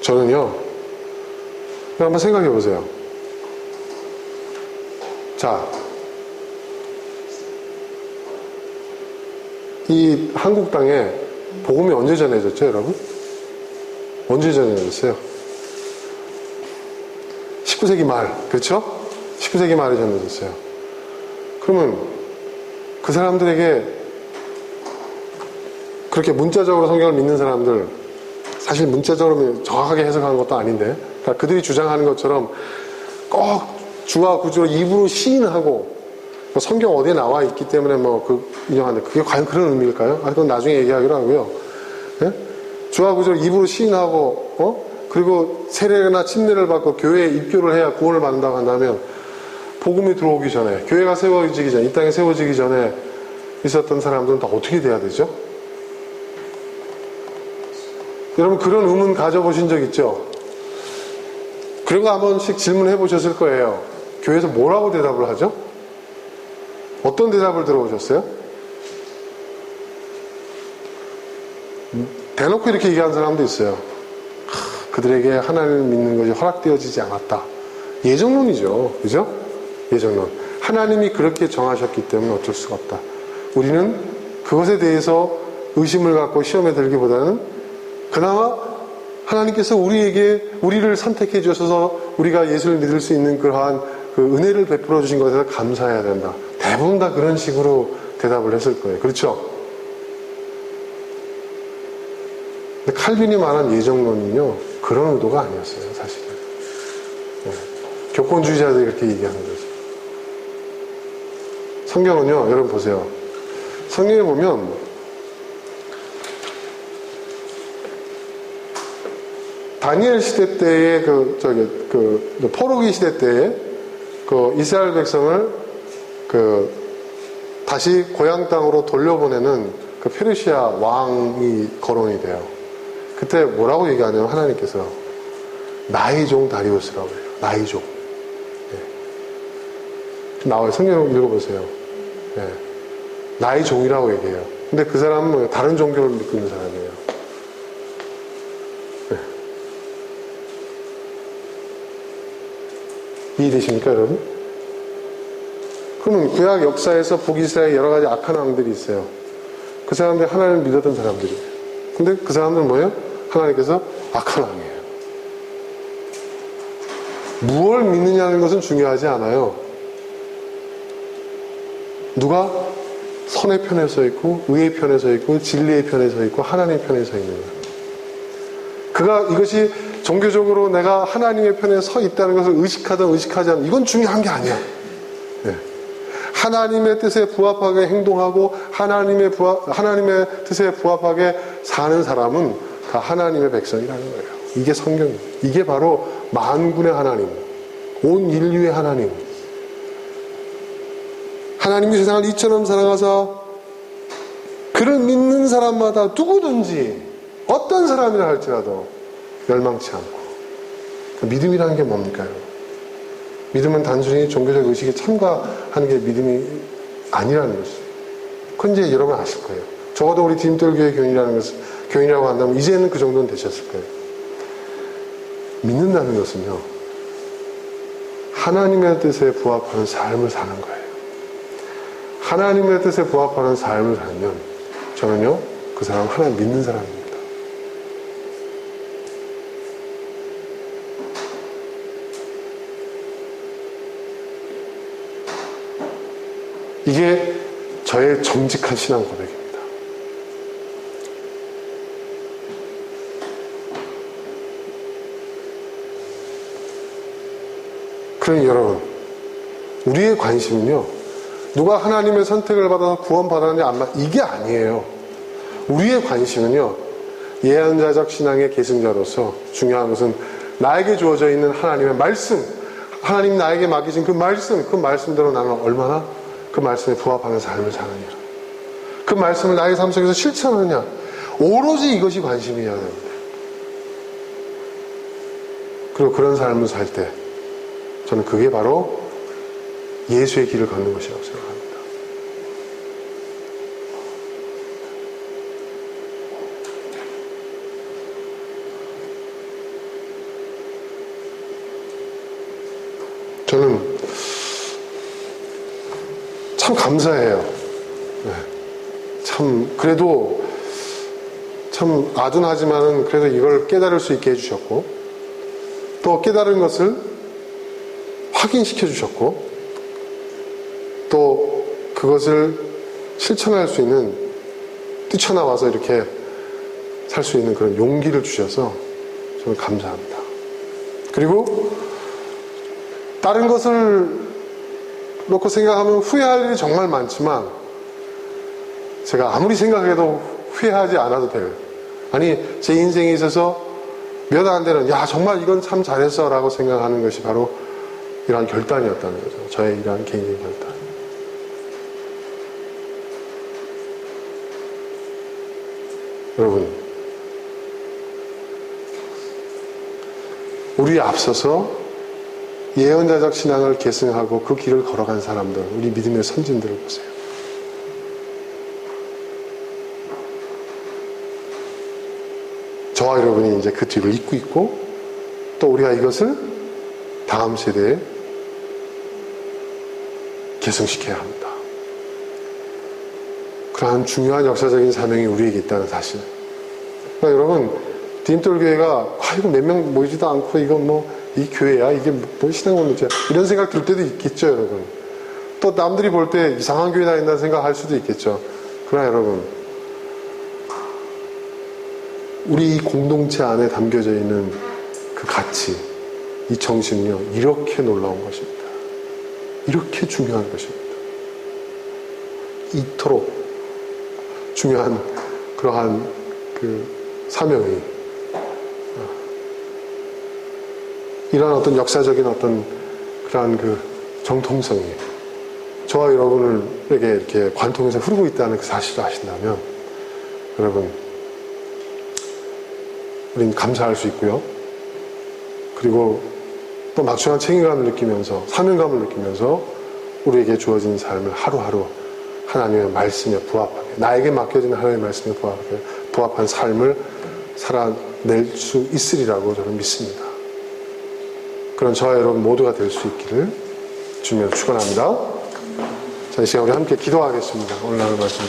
저는요, 한번 생각해 보세요. 자, 이 한국 땅에 복음이 언제 전해졌죠, 여러분? 언제 전해졌어요? 19세기 말, 그렇죠? 19세기 말에 전해졌어요. 그러면 그 사람들에게 그렇게 문자적으로 성경을 믿는 사람들, 사실 문자적으로 정확하게 해석하는 것도 아닌데, 그러니까 그들이 주장하는 것처럼 꼭 주와 구주로 입으로 시인하고 성경 어디에 나와 있기 때문에 인정하는데 그게 과연 그런 의미일까요? 그건 나중에 얘기하기로 하고요. 예? 주와 구주로 입으로 시인하고 그리고 세례나 침례를 받고 교회에 입교를 해야 구원을 받는다고 한다면 복음이 들어오기 전에, 교회가 세워지기 전에, 이 땅에 세워지기 전에 있었던 사람들은 다 어떻게 돼야 되죠? 여러분 그런 의문 가져보신 적 있죠? 그런 거 한 번씩 질문해 보셨을 거예요. 교회에서 뭐라고 대답을 하죠? 어떤 대답을 들어보셨어요? 대놓고 이렇게 얘기하는 사람도 있어요. 그들에게 하나님을 믿는 것이 허락되어지지 않았다. 예정론이죠. 그죠? 예정론. 하나님이 그렇게 정하셨기 때문에 어쩔 수가 없다. 우리는 그것에 대해서 의심을 갖고 시험에 들기보다는 그나마 하나님께서 우리를 선택해 주셔서 우리가 예수를 믿을 수 있는 그러한 그 은혜를 베풀어 주신 것에 대해서 감사해야 된다. 대부분 다 그런 식으로 대답을 했을 거예요. 그렇죠? 근데 칼빈이 말한 예정론은요, 그런 의도가 아니었어요, 사실은. 네. 교권주의자들이 그렇게 얘기하는 거죠. 성경은요, 여러분 보세요. 성경에 보면, 다니엘 시대 때의 포로기 시대 때에 이스라엘 백성을 다시 고향 땅으로 돌려보내는 그 페르시아 왕이 거론이 돼요. 그때 뭐라고 얘기하냐면 하나님께서 나의 종 다리우스라고 해요. 나의 종. 네. 나와요. 성경 읽어보세요. 네. 나의 종이라고 얘기해요. 근데 그 사람은 다른 종교를 믿고 있는 사람이에요. 네. 이해되십니까, 여러분? 그러면 구약 역사에서 북이스라엘 여러 가지 악한 왕들이 있어요. 그 사람들이 하나님을 믿었던 사람들이에요. 근데 그 사람들은 뭐예요? 하나님께서 악한 왕이에요. 무엇을 믿느냐는 것은 중요하지 않아요. 누가 선의 편에 서 있고 의의 편에 서 있고 진리의 편에 서 있고 하나님의 편에 서 있는가. 이것이 종교적으로 내가 하나님의 편에 서 있다는 것을 의식하든 의식하지 않든 이건 중요한 게 아니야. 네. 하나님의 뜻에 부합하게 행동하고 하나님의 뜻에 부합하게 사는 사람은 다 하나님의 백성이라는 거예요. 이게 성경이에요. 이게 바로 만군의 하나님, 온 인류의 하나님. 하나님이 세상을 이처럼 사랑하사 그를 믿는 사람마다 누구든지 어떤 사람이라 할지라도 멸망치 않고. 믿음이라는 게 뭡니까? 믿음은 단순히 종교적 의식에 참가하는 게 믿음이 아니라는 것이죠. 그건 이제 여러분 아실 거예요. 적어도 우리 디딤돌교회 교인이라고 한다면 이제는 그 정도는 되셨을 거예요. 믿는다는 것은요, 하나님의 뜻에 부합하는 삶을 사는 거예요. 하나님의 뜻에 부합하는 삶을 살면 저는요, 그 사람 하나님 믿는 사람입니다. 이게 저의 정직한 신앙 고백입니다. 그러니 여러분, 우리의 관심은요, 누가 하나님의 선택을 받아서 구원받았는지 안 받았는지 이게 아니에요. 우리의 관심은요, 예언자적 신앙의 계승자로서 중요한 것은 나에게 주어져 있는 하나님의 말씀, 하나님 나에게 맡기신 그 말씀대로 나는 얼마나 그 말씀에 부합하는 삶을 사느냐, 그 말씀을 나의 삶 속에서 실천하느냐, 오로지 이것이 관심이어야 됩니다. 그리고 그런 삶을 살 때 저는 그게 바로 예수의 길을 걷는 것이라고 생각합니다. 저는 참 감사해요. 네. 그래도 참 아둔하지만은 그래도 이걸 깨달을 수 있게 해주셨고, 또 깨달은 것을 확인시켜 주셨고, 또 그것을 실천할 수 있는, 뛰쳐나와서 이렇게 살 수 있는 그런 용기를 주셔서 저는 감사합니다. 그리고 다른 것을 놓고 생각하면 후회할 일이 정말 많지만 제가 아무리 생각해도 후회하지 않아도 될, 아니 제 인생에 있어서 몇 안 되는, 야 정말 이건 참 잘했어 라고 생각하는 것이 바로 이러한 결단이었다는 거죠. 저의 이러한 개인적인 결단. 여러분, 우리에 앞서서 예언자적 신앙을 계승하고 그 길을 걸어간 사람들, 우리 믿음의 선진들을 보세요. 저와 여러분이 이제 그 뒤를 잇고 있고, 또 우리가 이것을 다음 세대에 계승시켜야 합니다. 그러한 중요한 역사적인 사명이 우리에게 있다는 사실. 그러니까 여러분, 디딤돌교회가 이거 몇 명 모이지도 않고 이거 이 교회야? 이게 뭐 신앙공동체야? 이런 생각 들 때도 있겠죠, 여러분. 또 남들이 볼 때 이상한 교회 다닌다는 생각할 수도 있겠죠. 그러나 여러분, 우리 이 공동체 안에 담겨져 있는 그 가치, 이 정신은요, 이렇게 놀라운 것입니다. 이렇게 중요한 것입니다. 이토록 중요한 그러한 그 사명이, 이러한 어떤 역사적인 어떤 그러한 그 정통성이 저와 여러분에게 이렇게 관통해서 흐르고 있다는 그 사실을 아신다면, 여러분, 우린 감사할 수 있고요. 그리고 또 막중한 책임감을 느끼면서, 사명감을 느끼면서 우리에게 주어진 삶을 하루하루 하나님의 말씀에 부합하게, 나에게 맡겨진 하나님의 말씀에 부합한 삶을 살아낼 수 있으리라고 저는 믿습니다. 그런 저와 여러분 모두가 될 수 있기를 주님으로 축원합니다. 자, 이 시간 우리 함께 기도하겠습니다. 오늘 나눌 말씀